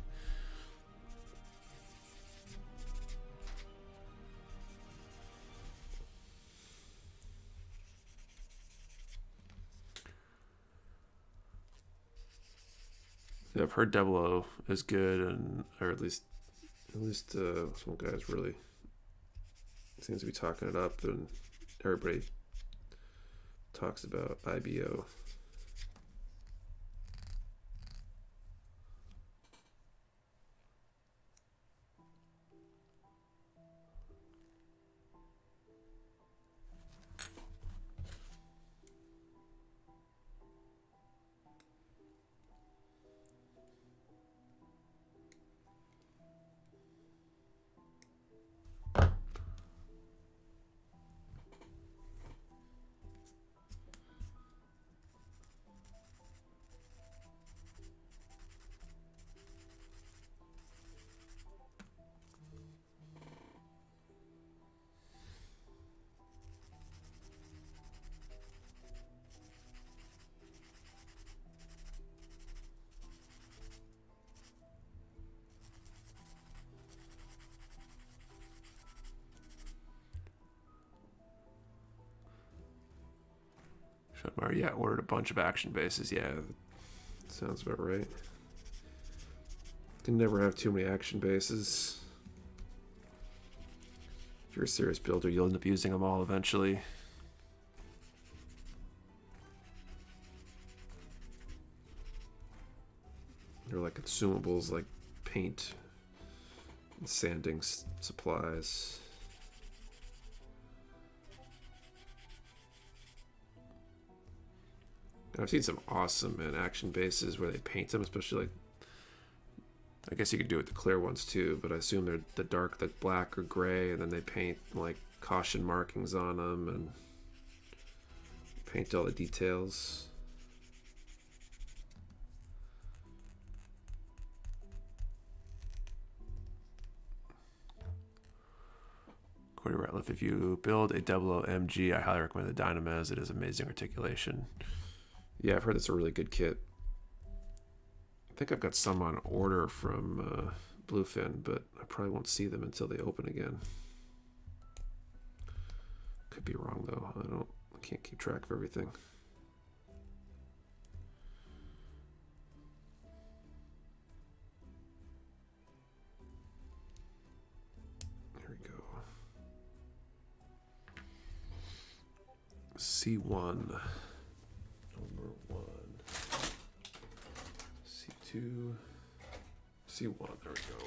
Speaker 1: I've heard 00 is good, and or at least some guys really seems to be talking it up, and everybody talks about IBO. Yeah, ordered a bunch of action bases. Yeah, sounds about right. Can never have too many action bases. If you're a serious builder, you'll end up using them all eventually. They're like consumables, like paint and sanding supplies. I've seen some awesome action bases where they paint them, especially like, I guess you could do it with the clear ones too, but I assume they're the dark, the black or gray, and then they paint like caution markings on them and paint all the details. Corey Ratliff, if you build a 00 MG, I highly recommend the Dynamez. It is amazing articulation. Yeah, I've heard it's a really good kit. think I've got some on order from Bluefin, but I probably won't see them until they open again. Could be wrong though. I can't keep track of everything. There we go. C1. Number 1. C2. C1. There we go.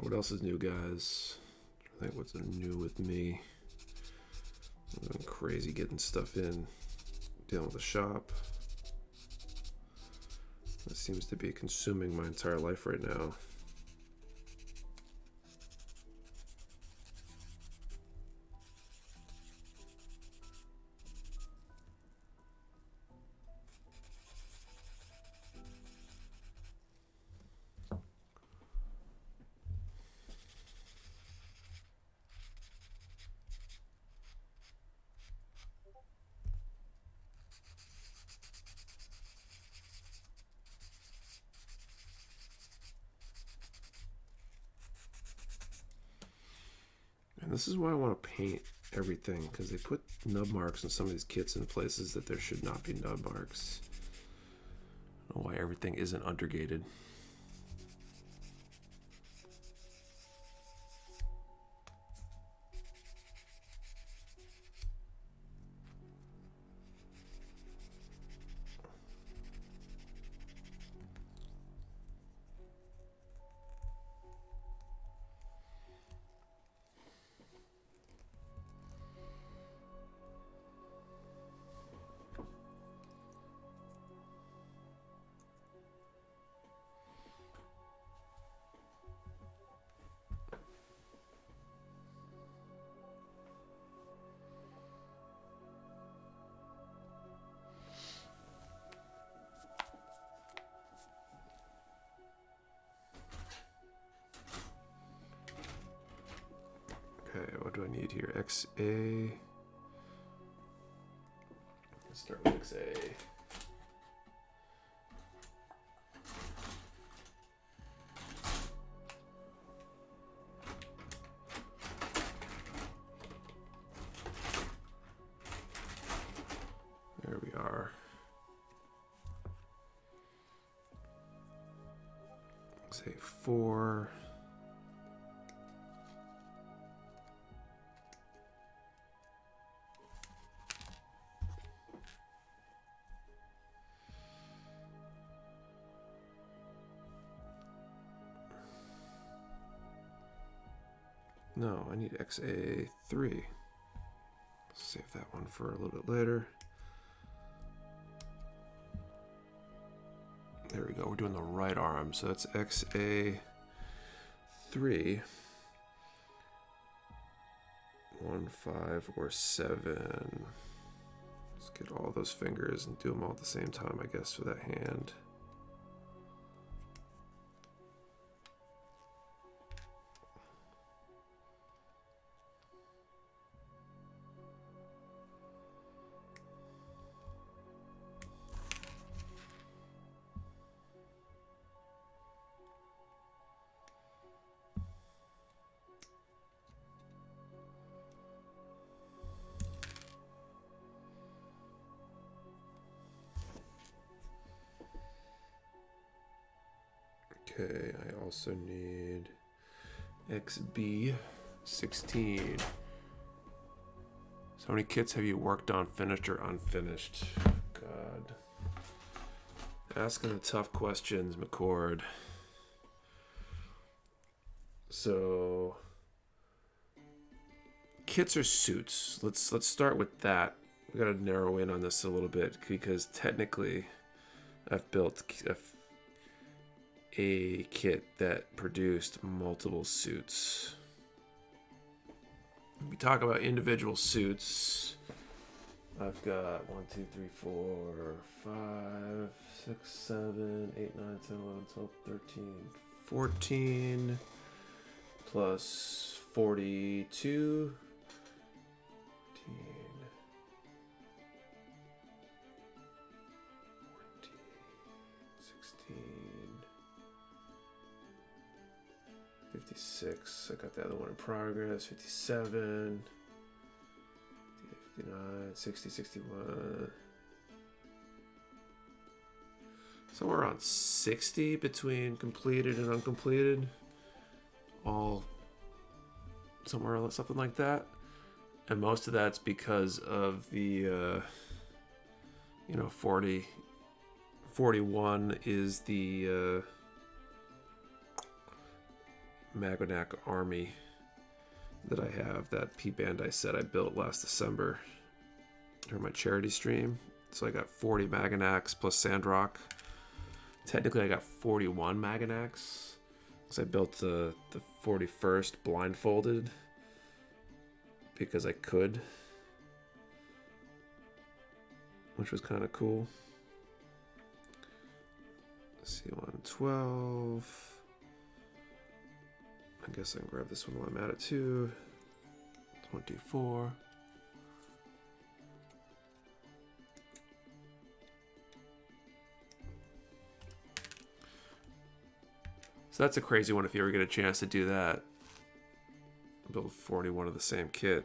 Speaker 1: What else is new, guys? I think what's new with me. I'm going crazy getting stuff in, dealing with the shop. That seems to be consuming my entire life right now. This is why I want to paint everything, because they put nub marks in some of these kits in places that there should not be nub marks. I don't know why everything isn't undergated. Okay, what do I need here? XA. Let's start with XA. There we are. Say 4. No, I need XA3. Save that one for a little bit later. There we go. We're doing the right arm. So that's XA3. 1, 5, or 7. Let's get all those fingers and do them all at the same time, I guess, for that hand. Okay, I also need XB16. So how many kits have you worked on, finished or unfinished? God. Asking the tough questions, McCord. So kits or suits? Let's start with that. We gotta narrow in on this a little bit because technically I've built a kit that produced multiple suits. We talk about individual suits. I've got 1, 2, 3, 4, 5, 6, 7, 8, 9, 10, 11, 12, 13, 14 plus 42. 56. I got the other one in progress. 57. 59. 60. 61. Somewhere around 60 between completed and uncompleted. All somewhere something like that. And most of that's because of the 41 is the Magonak army that I have, that P-band I said I built last December during my charity stream. So I got 40 Magonaks plus Sandrock. Technically I got 41 Magonaks because I built the 41st blindfolded because I could, which was kind of cool. C112. I guess I can grab this one while I'm at it too. 24. So that's a crazy one if you ever get a chance to do that. Build 41 of the same kit.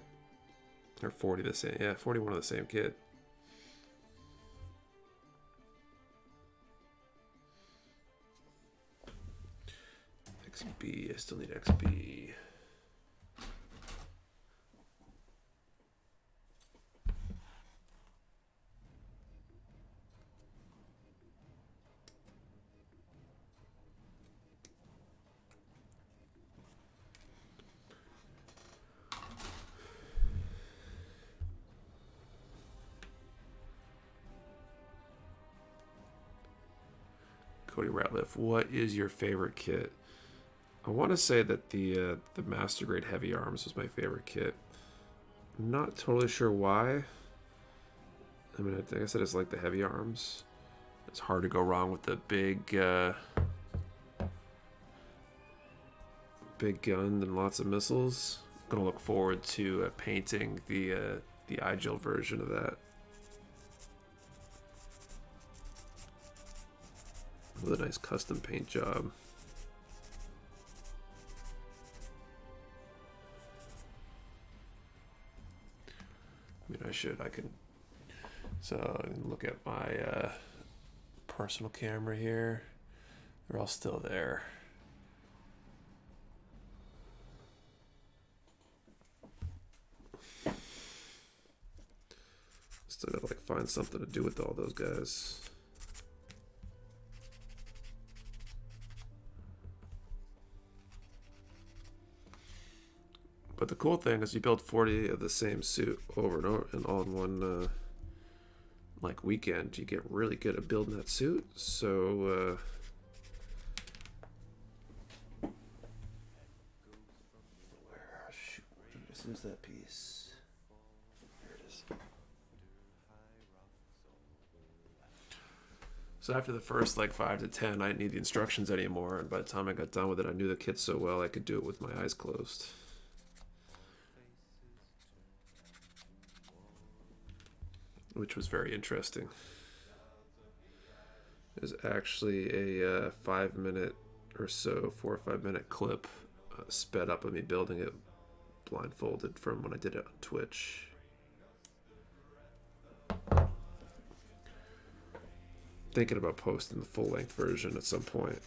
Speaker 1: Or 40 the same, yeah, 41 of the same kit. XB, I still need XB. Cody Ratliff, what is your favorite kit? I want to say that the Master Grade Heavy Arms was my favorite kit. I'm not totally sure why. I mean, I think I said it's like the Heavy Arms. It's hard to go wrong with the big gun and lots of missiles. I'm gonna look forward to painting the iGel version of that with a nice custom paint job. I mean, I can. So I can look at my personal camera here. They're all still there. Still gotta like find something to do with all those guys. But the cool thing is you build 40 of the same suit over and over and all in one like weekend. You get really good at building that suit. So shoot, where did I just lose that piece? There it is. So after the first like 5 to 10, I didn't need the instructions anymore, and by the time I got done with it, I knew the kit so well I could do it with my eyes closed. Which was very interesting. There's actually a 5-minute or so, 4 or 5 minute clip sped up of me building it blindfolded from when I did it on Twitch. Thinking about posting the full-length version at some point.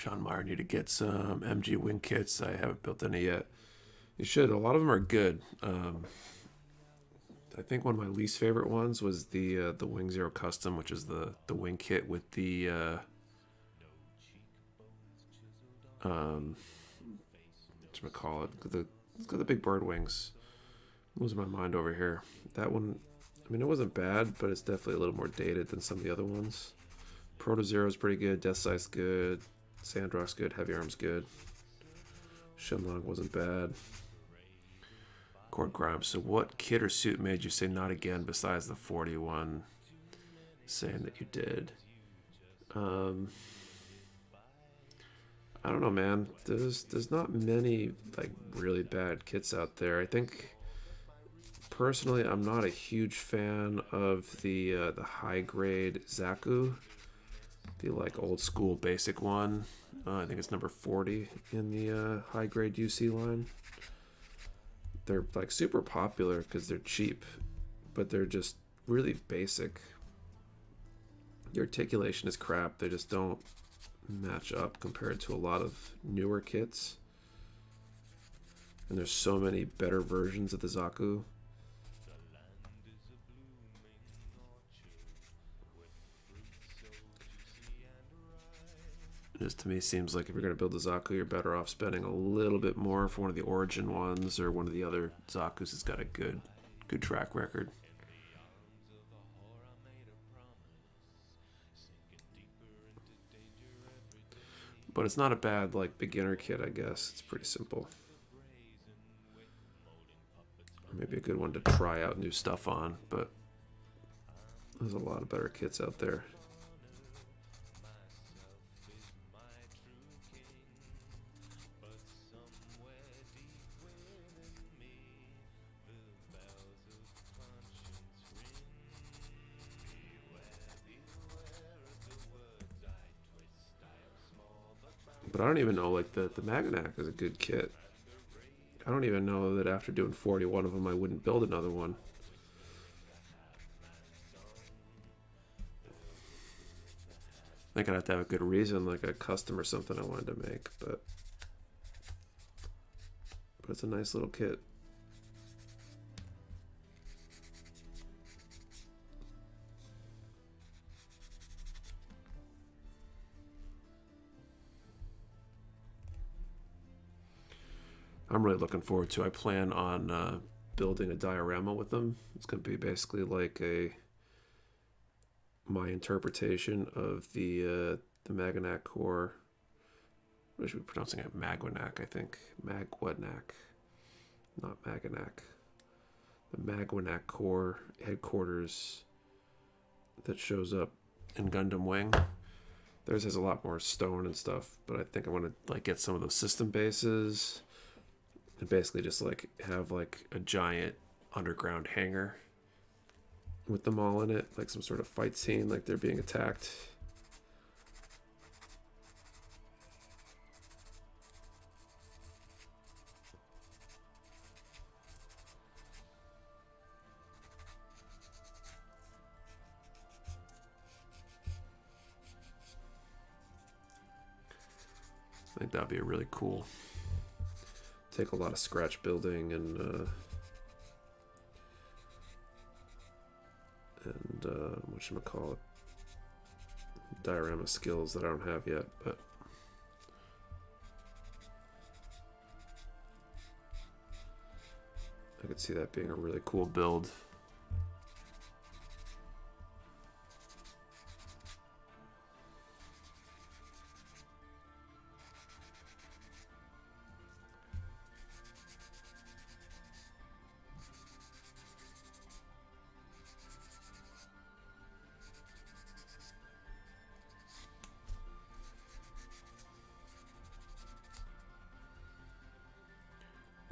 Speaker 1: Sean Meyer need to get some MG wing kits. I haven't built any yet. You should. A lot of them are good. I think one of my least favorite ones was the Wing Zero Custom, which is the wing kit with the whatchamacallit, it's got the big bird wings. I'm losing my mind over here. That one, I mean, it wasn't bad, but it's definitely a little more dated than some of the other ones. Proto Zero's pretty good. Deathscythe's good. Sandrock's good. Heavy Arm's good. Shenlong wasn't bad. Cord Grimes. So what kit or suit made you say not again besides the 41 saying that you did? I don't know, man. There's not many like really bad kits out there. I think personally I'm not a huge fan of the high grade Zaku. The like old school basic one. I think it's number 40 in the high grade UC line. They're like super popular because they're cheap, but they're just really basic. The articulation is crap. They just don't match up compared to a lot of newer kits. And there's so many better versions of the Zaku. It just to me seems like if you're going to build a Zaku, you're better off spending a little bit more for one of the Origin ones or one of the other Zakus that's got a good track record. But it's not a bad like beginner kit, I guess. It's pretty simple. Or maybe a good one to try out new stuff on, but there's a lot of better kits out there. But I don't even know, like, the Magnac is a good kit. I don't even know that after doing 41 of them, I wouldn't build another one. I think I'd have to have a good reason, like a custom or something I wanted to make, but it's a nice little kit. I'm really looking forward to. I plan on building a diorama with them. It's going to be basically like my interpretation of the Maganac core. I should be pronouncing it Magwanac, I think. Magwanac, not Maganac. The Magwanac core headquarters that shows up in Gundam Wing. Theirs has a lot more stone and stuff, but I think I want to like get some of those system bases. And basically just like have like a giant underground hangar with them all in it, like some sort of fight scene, like they're being attacked. I think that'd be a really cool. Take a lot of scratch building and whatchamacallit, diorama skills that I don't have yet, but I could see that being a really cool build.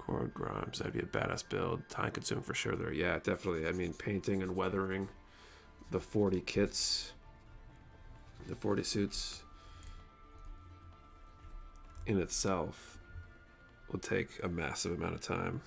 Speaker 1: Cord Grimes, that'd be a badass build. Time consuming for sure there. Yeah, definitely. I mean, painting and weathering the 40 kits, the 40 suits in itself will take a massive amount of time.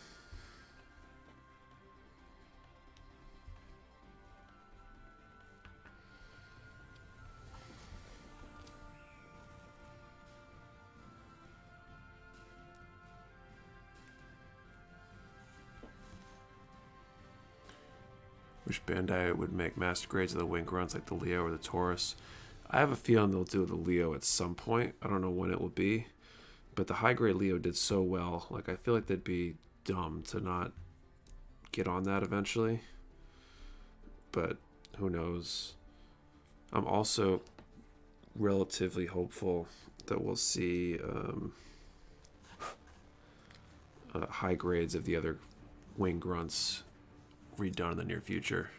Speaker 1: wish Bandai would make master grades of the wing grunts like the Leo or the Taurus. I have a feeling they'll do the Leo at some point. I don't know when it will be. But the high grade Leo did so well. Like, I feel like they'd be dumb to not get on that eventually. But who knows? I'm also relatively hopeful that we'll see high grades of the other wing grunts redone in the near future.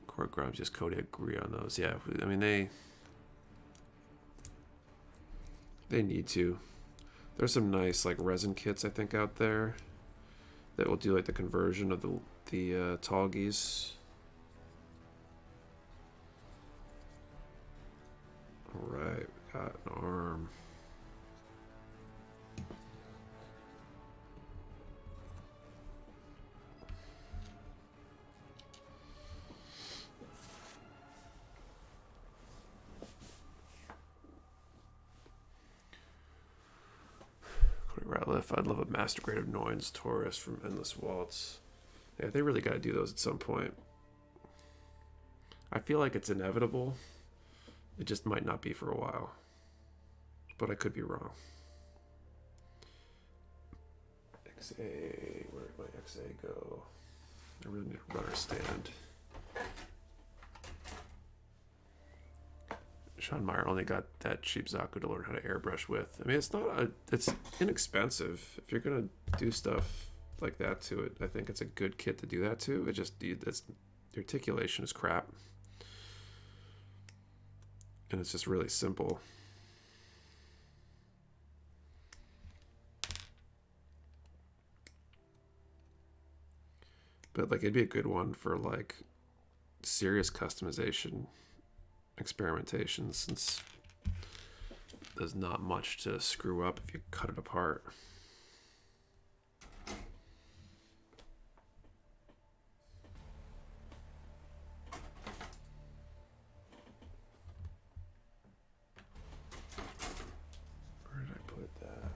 Speaker 1: Core grubs, just Cody agree on those. Yeah, I mean they need to. There's some nice like resin kits I think out there that will do like the conversion of the Tallgeese. All right, we got an arm. I'd love a master grade of Noins Taurus from Endless Waltz. Yeah, they really got to do those at some point. I feel like it's inevitable. It just might not be for a while. But I could be wrong. XA, where did my XA go? I really need a runner stand. Sean Meyer only got that cheap Zaku to learn how to airbrush with. I mean, it's inexpensive. If you're gonna do stuff like that to it, I think it's a good kit to do that to. The articulation is crap, and it's just really simple. But like, it'd be a good one for like serious customization experimentation, since there's not much to screw up if you cut it apart. Where did I put that?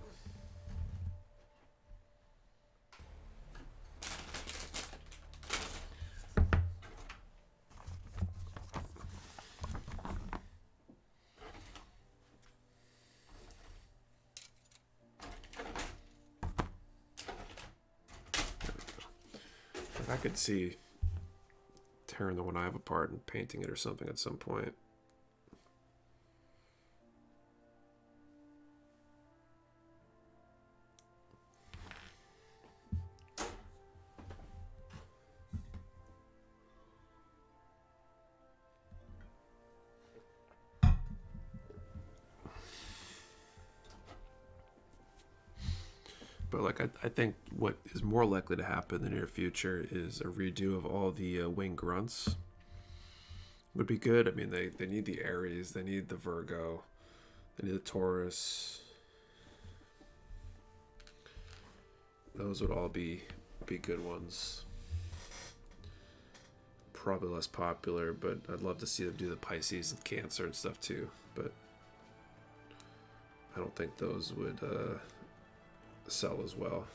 Speaker 1: I could see tearing the one I have apart and painting it or something at some point. But like, I think what is more likely to happen in the near future is a redo of all the wing grunts. Would be good. I mean, they need the Aries, they need the Virgo, they need the Taurus. Those would all be good ones. Probably less popular, but I'd love to see them do the Pisces and Cancer and stuff too. But I don't think those would sell as well.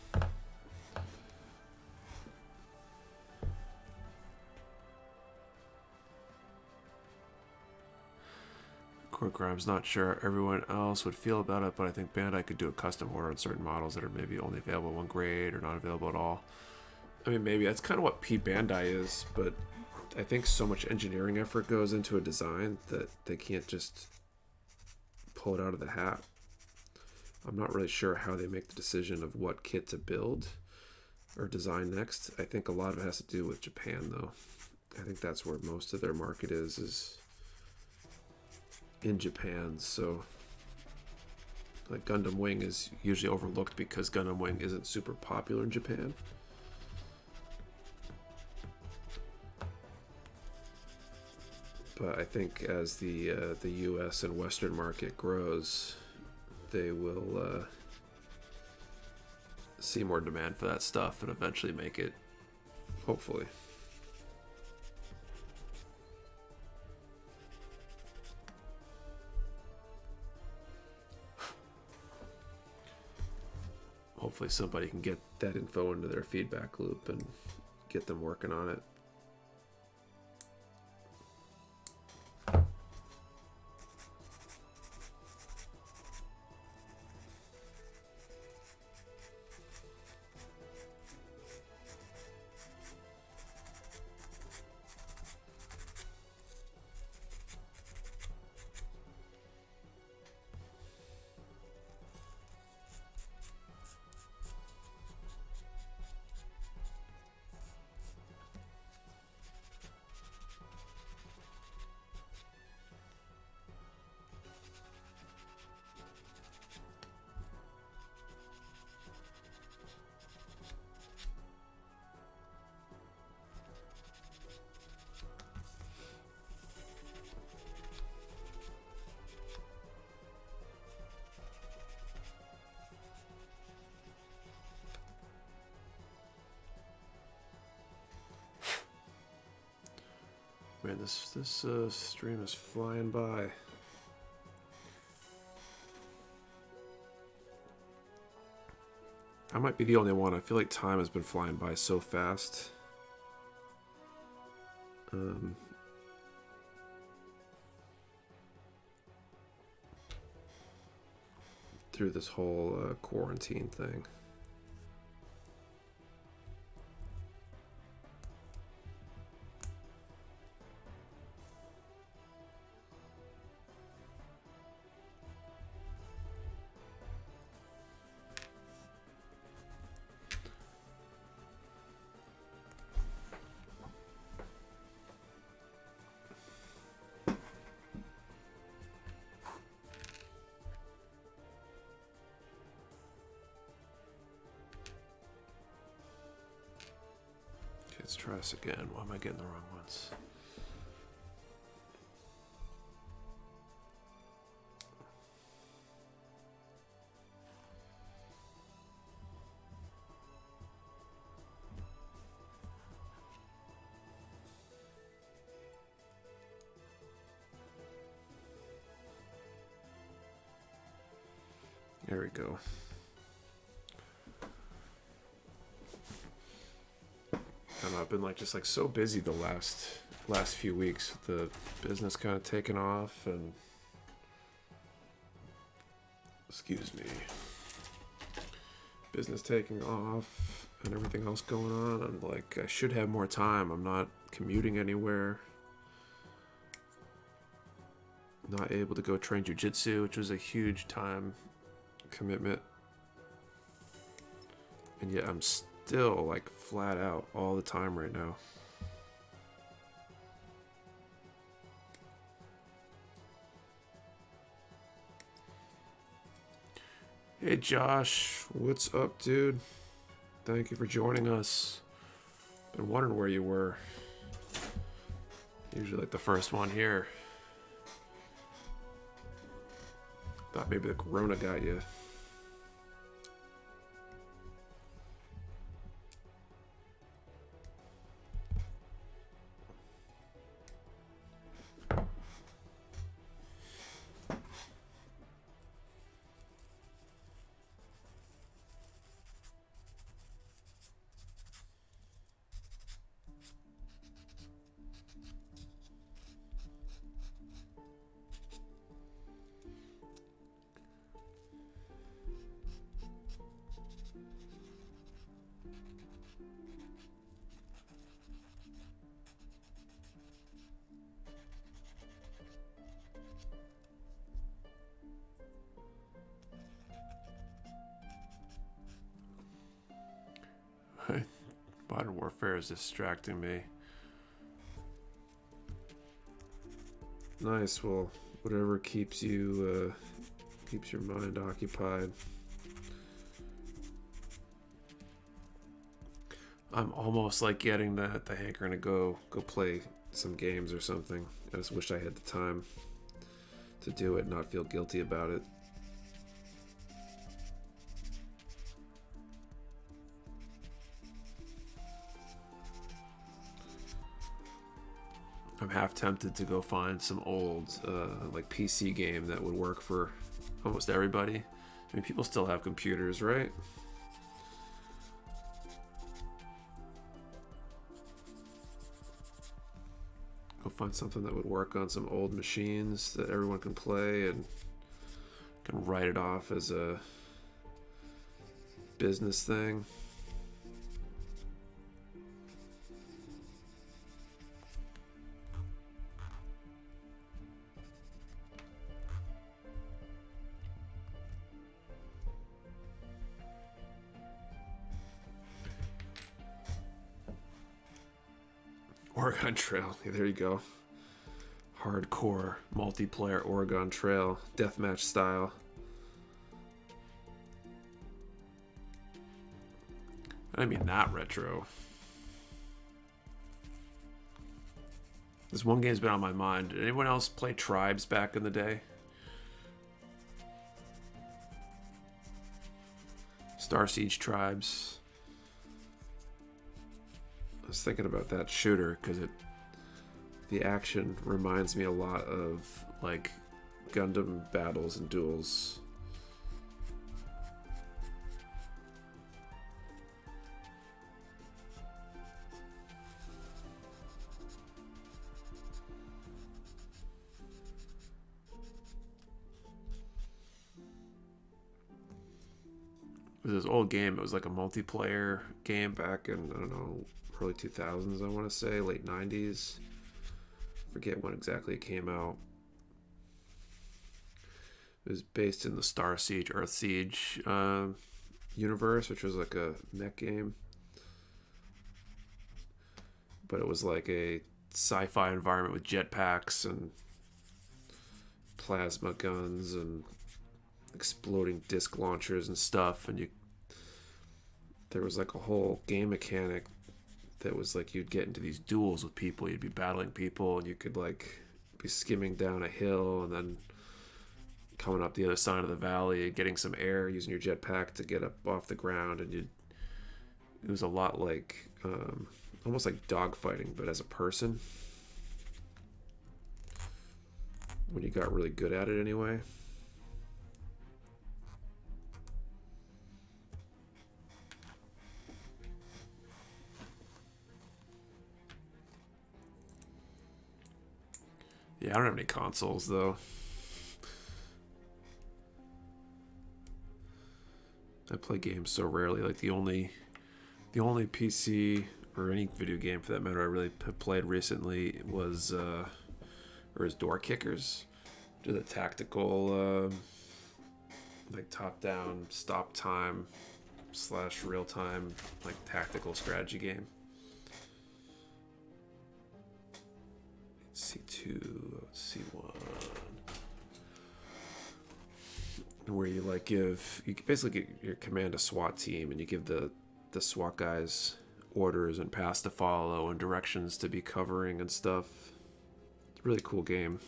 Speaker 1: Core Grimes, not sure everyone else would feel about it, but I think Bandai could do a custom order on certain models that are maybe only available one grade or not available at all. I mean, maybe that's kind of what P Bandai is, but I think so much engineering effort goes into a design that they can't just pull it out of the hat. I'm not really sure how they make the decision of what kit to build or design next. I think a lot of it has to do with Japan, though. I think that's where most of their market is in Japan. So, like, Gundam Wing is usually overlooked because Gundam Wing isn't super popular in Japan. But I think as the U.S. and Western market grows, they will see more demand for that stuff and eventually make it, hopefully. Hopefully somebody can get that info into their feedback loop and get them working on it. this stream is flying by. I might be the only one. I feel like time has been flying by so fast. Through this whole quarantine thing. Let's try this again. Why am I getting the wrong ones? There we go. I've been just so busy the last few weeks with the business kind of taking off and business taking off and everything else going on. I'm like, I should have more time. I'm not commuting anywhere. Not able to go train jiu-jitsu, which was a huge time commitment. And yet I'm still flat out all the time right now. Hey Josh, what's up, dude? Thank you for joining us. Been wondering where you were. Usually the first one here. Thought maybe the corona got you. Modern Warfare is distracting me. Nice. Well, whatever keeps you keeps your mind occupied. I'm almost getting the hankering to go play some games or something. I just wish I had the time to do it and not feel guilty about it. I'm half tempted to go find some old PC game that would work for almost everybody. I mean, people still have computers, right? Go find something that would work on some old machines that everyone can play and can write it off as a business thing. Oregon Trail, there you go. Hardcore multiplayer Oregon Trail, deathmatch style. I mean, not retro. This one game's been on my mind. Did anyone else play Tribes back in the day? Star Siege Tribes. I was thinking about that shooter because the action reminds me a lot of like Gundam battles and duels. It was this old game. It was like a multiplayer game back in, I don't know, early 2000s, I want to say, late 90s. Forget when exactly it came out. It was based in the Star Siege, Earth Siege universe, which was like a mech game. But it was like a sci-fi environment with jetpacks and plasma guns and exploding disc launchers and stuff, and there was like a whole game mechanic that was like you'd get into these duels with people, you'd be battling people, and you could like be skimming down a hill and then coming up the other side of the valley and getting some air using your jetpack to get up off the ground, and it was a lot like almost like dogfighting, but as a person, when you got really good at it anyway. Yeah, I don't have any consoles though. I play games so rarely. Like the only PC or any video game for that matter I really have played recently was is Door Kickers. Do the tactical like top down stop time / real time like tactical strategy game. C2, C1, where you like you basically get your command a SWAT team, and you give the SWAT guys orders and paths to follow and directions to be covering and stuff. It's a really cool game.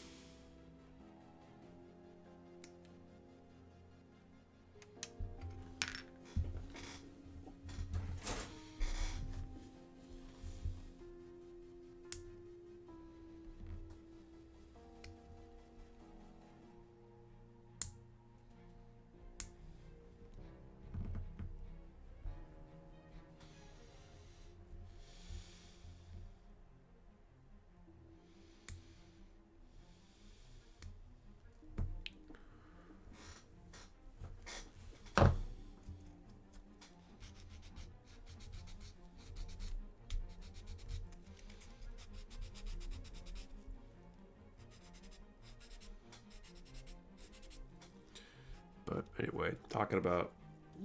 Speaker 1: But anyway, talking about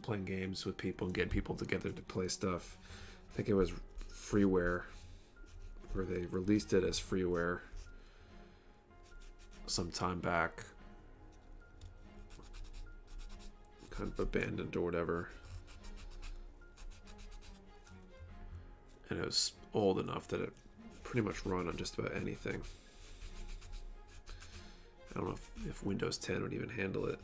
Speaker 1: playing games with people and getting people together to play stuff. I think it was freeware, where they released it as freeware some time back. Kind of abandoned or whatever. And it was old enough that it pretty much run on just about anything. I don't know if Windows 10 would even handle it.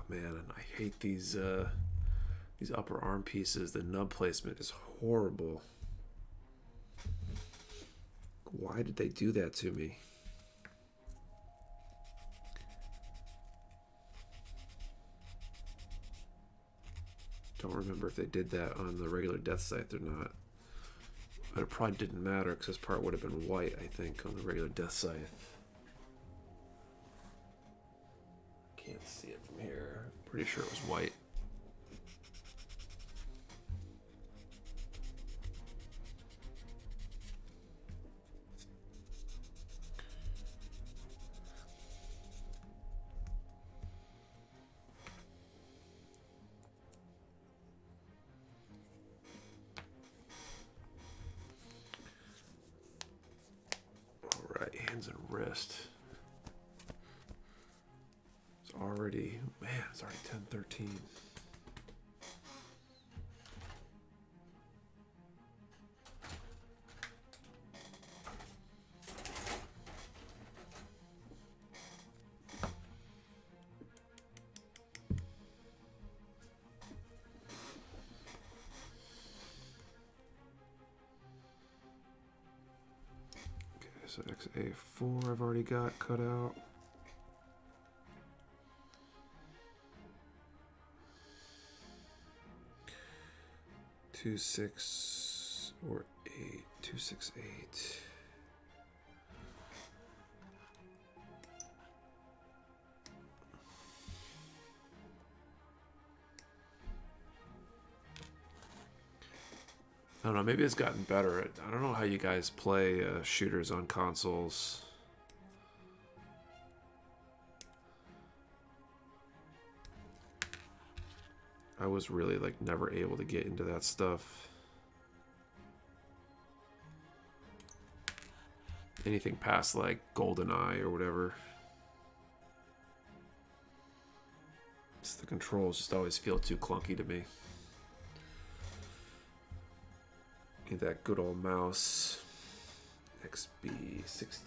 Speaker 1: Man, and I hate these upper arm pieces. The nub placement is horrible. Why did they do that to me? Don't remember if they did that on the regular Deathscythe or not. But it probably didn't matter because this part would have been white, I think, on the regular Deathscythe. Can't see it from here. Pretty sure it was white. Alright, hands and wrist. It's already 10:13. So XA4 I've already got cut out. Two, 6, or 8. 2, 6, 8. I don't know, maybe it's gotten better. I don't know how you guys play shooters on consoles. I was really like never able to get into that stuff. Anything past like GoldenEye or whatever. The controls just always feel too clunky to me. Get that good old mouse. XB16.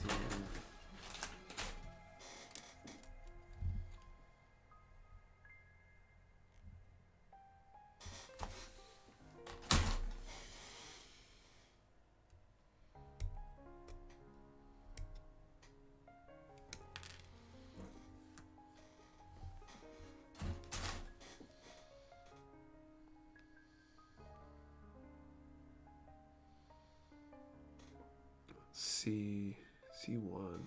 Speaker 1: C1.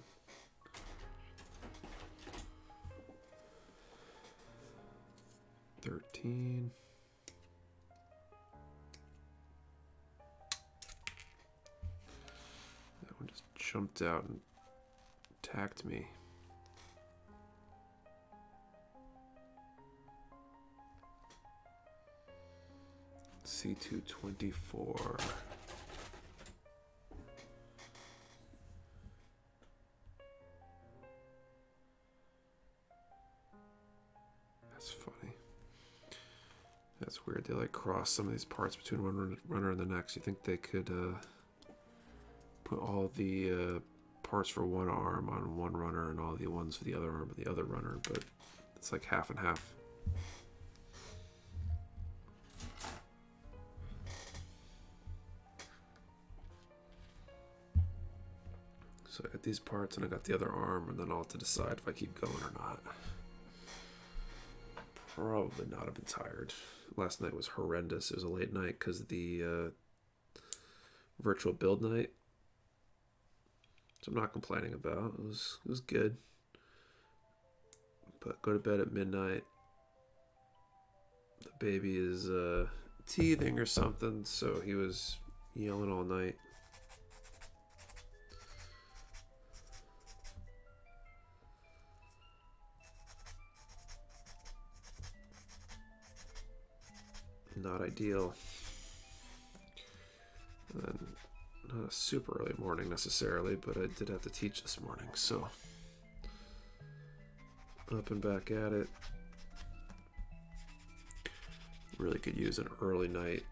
Speaker 1: $13. That one just jumped out and attacked me. C224. That's funny. That's weird. They like cross some of these parts between one runner and the next. You think they could put all the parts for one arm on one runner and all the ones for the other arm on the other runner, but it's like half and half. So I got these parts and I got the other arm, and then I'll have to decide if I keep going or not. Probably not. I've been tired. Last night was horrendous. It was a late night because of the virtual build night. So I'm not complaining about. It was good. But go to bed at midnight. The baby is teething or something, so he was yelling all night. Not ideal. And then not a super early morning necessarily, but I did have to teach this morning, so up and back at it. Really could use an early night.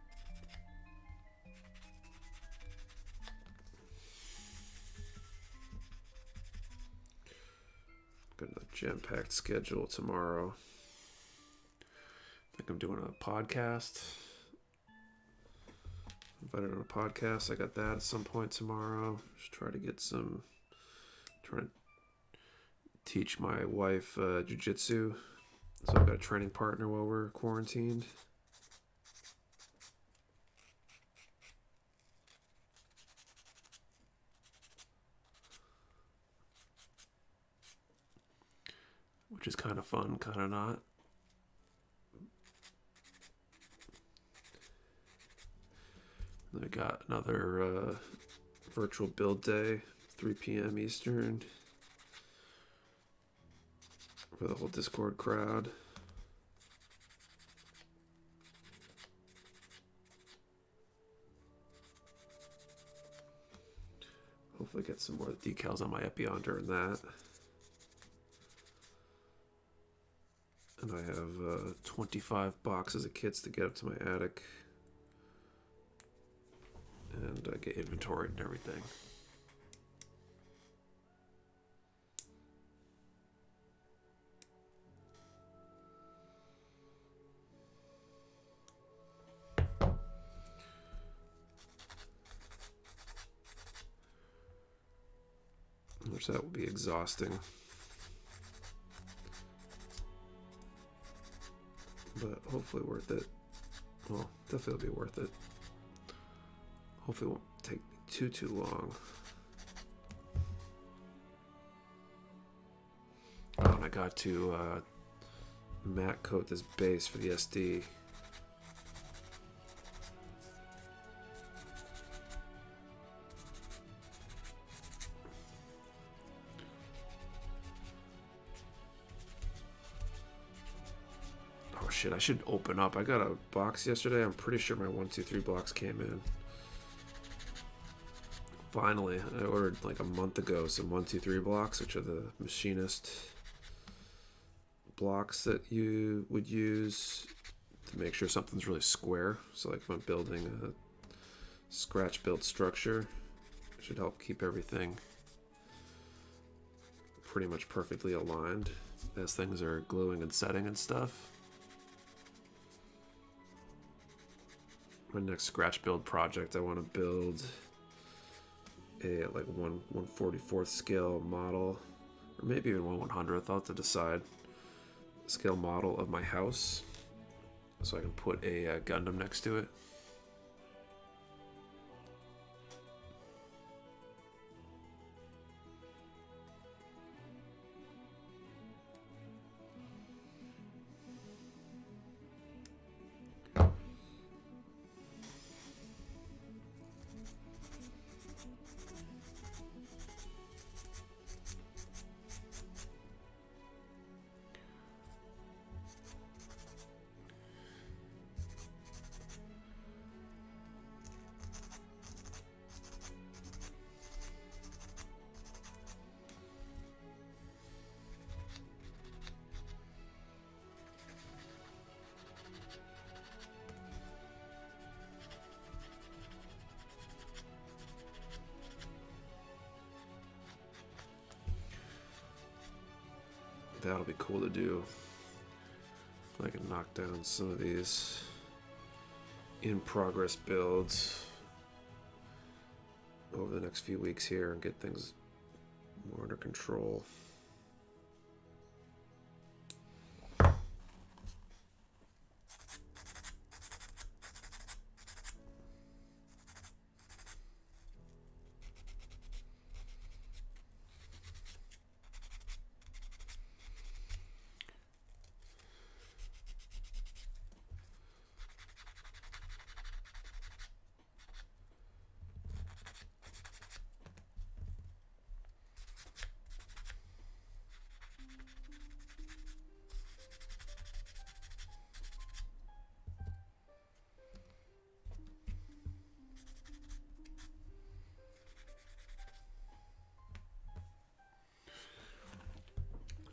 Speaker 1: Got a jam-packed schedule tomorrow. I think I'm doing a podcast. Invited on a podcast. I got that at some point tomorrow. Just try to get some. Trying to teach my wife jiu-jitsu. So I've got a training partner while we're quarantined. which is kind of fun, kind of not. We got another virtual build day, 3 p.m. Eastern, for the whole Discord crowd. Hopefully get some more decals on my Epion during that. And I have 25 boxes of kits to get up to my attic. And get inventory and everything. Which that will be exhausting. But hopefully worth it. Well, definitely be worth it. Hopefully it won't take me too long. Oh, and I got to matte coat this base for the SD. Oh shit, I should open up. I got a box yesterday. I'm pretty sure my 1, 2, 3 blocks came in. Finally, I ordered like a month ago some 1, 2, 3 blocks, which are the machinist blocks that you would use to make sure something's really square. So like if I'm building a scratch built structure, it should help keep everything pretty much perfectly aligned as things are gluing and setting and stuff. My next scratch build project, I want to build a like 1/44th scale model, or maybe even 1/100th. I'll have to decide. Scale model of my house, so I can put a Gundam next to it. That'll be cool to do. If I can knock down some of these in progress builds over the next few weeks here and get things more under control.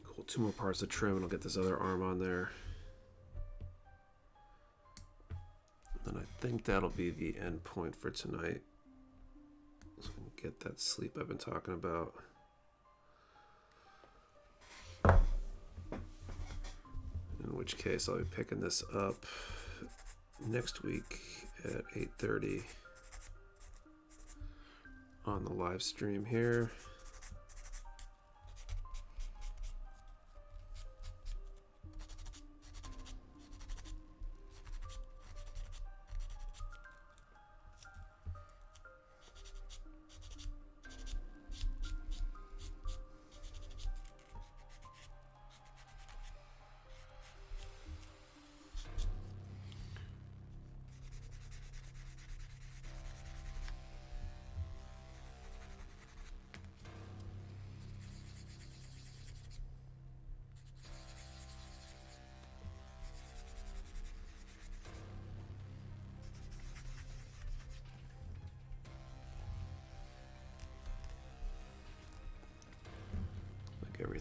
Speaker 1: Cool, 2 more parts of trim and I'll get this other arm on there. And I think that'll be the end point for tonight. So I can get that sleep I've been talking about. In which case I'll be picking this up next week at 8:30 on the live stream here.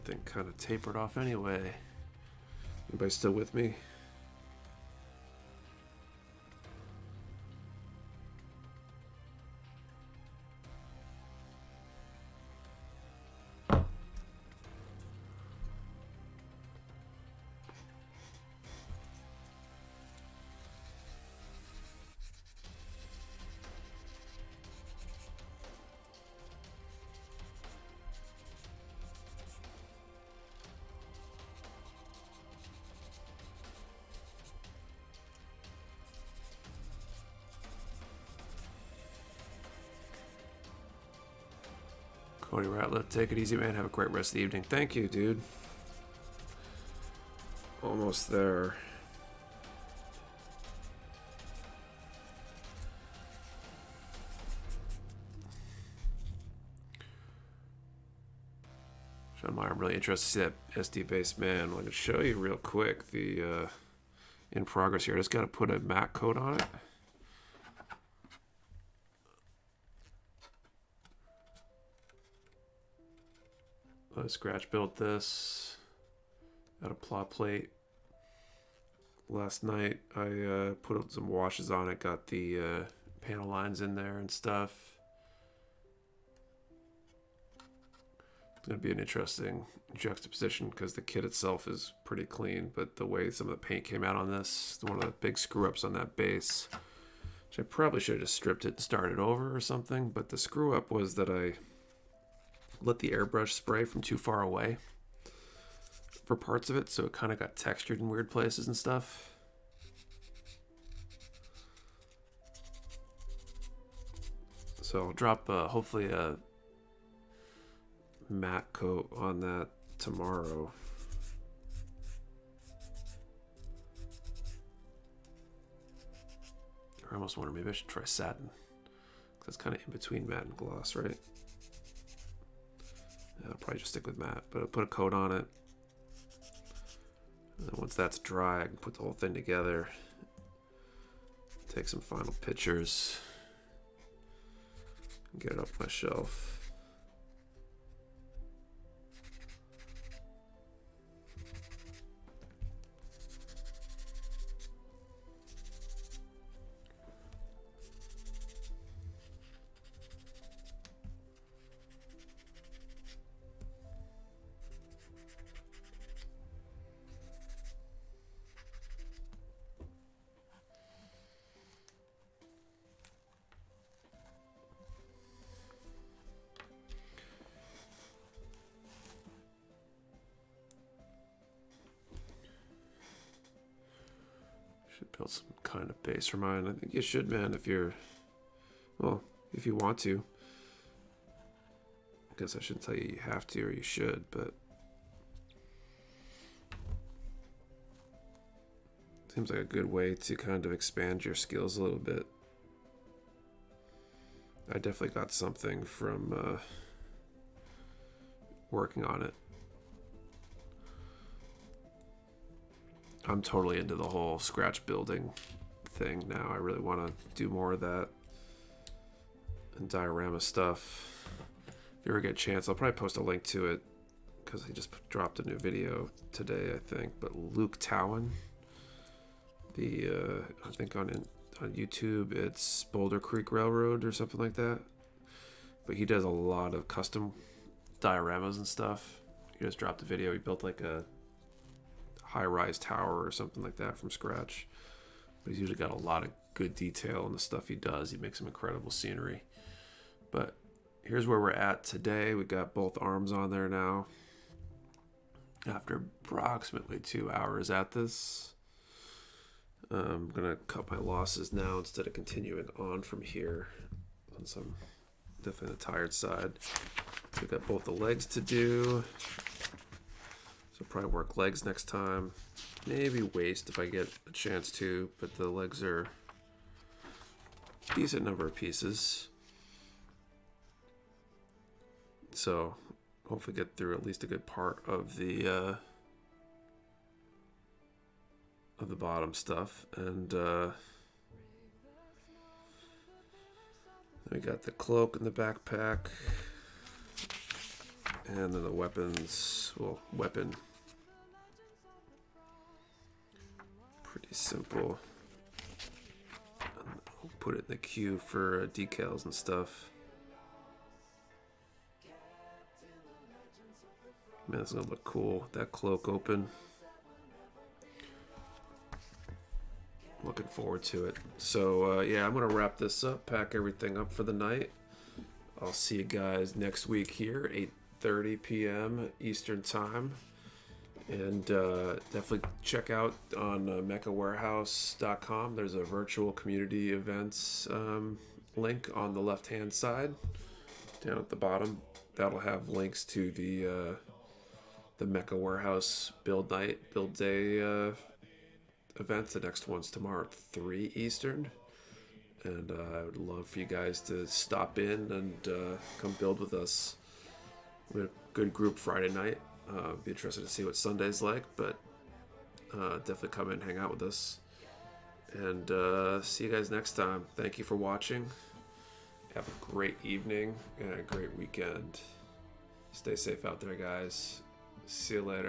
Speaker 1: everything kind of tapered off anyway. Anybody still with me? Cody Ratliff, take it easy, man. Have a great rest of the evening. Thank you, dude. Almost there. Sean Meyer, I'm really interested to see that SD-based man. I'm going to show you real quick the in progress here. I just got to put a MAC code on it. I scratch built this. Got a plot plate. Last night I put some washes on it. Got the panel lines in there and stuff. It's going to be an interesting juxtaposition because the kit itself is pretty clean, but the way some of the paint came out on this, one of the big screw ups on that base, which I probably should have just stripped it and started over or something, but the screw up was that I let the airbrush spray from too far away for parts of it, so it kind of got textured in weird places and stuff. So I'll drop hopefully a matte coat on that tomorrow. I almost wonder maybe I should try satin, because it's kind of in between matte and gloss, right? I'll probably just stick with matte, but I'll put a coat on it. And then once that's dry, I can put the whole thing together. Take some final pictures. And get it up my shelf. Build some kind of base for mine. I think you should, man, if you're, well, if you want to. I guess I shouldn't tell you you have to or you should, but seems like a good way to kind of expand your skills a little bit. I definitely got something from working on it. I'm totally into the whole scratch building thing now. I really want to do more of that and diorama stuff. If you ever get a chance, I'll probably post a link to it because he just dropped a new video today, I think. But Luke Towan, I think on YouTube it's Boulder Creek Railroad or something like that. But he does a lot of custom dioramas and stuff. He just dropped a video. He built like a high-rise tower or something like that from scratch, but he's usually got a lot of good detail in the stuff he does. He makes some incredible scenery. But here's where we're at today. We got both arms on there now after approximately 2 hours at this. I'm gonna cut my losses now instead of continuing on from here, since I'm definitely the tired side. We got both the legs to do. So probably work legs next time. Maybe waist if I get a chance to, but the legs are a decent number of pieces. So hopefully get through at least a good part of the bottom stuff. And we got the cloak and the backpack. And then the weapons, well, weapon. Pretty simple. I'll put it in the queue for decals and stuff. Man, this is gonna look cool. That cloak open. Looking forward to it. So yeah, I'm gonna wrap this up, pack everything up for the night. I'll see you guys next week here, 8:30 p.m. Eastern Time. And definitely check out on mechawarehouse.com. There's a virtual community events link on the left-hand side, down at the bottom. That'll have links to the Mecha Warehouse build day events. The next one's tomorrow at 3 Eastern. And I would love for you guys to stop in and come build with us. We had a good group Friday night. Be interested to see what Sunday's like, but definitely come in and hang out with us. And see you guys next time. Thank you for watching. Have a great evening and a great weekend. Stay safe out there, guys. See you later.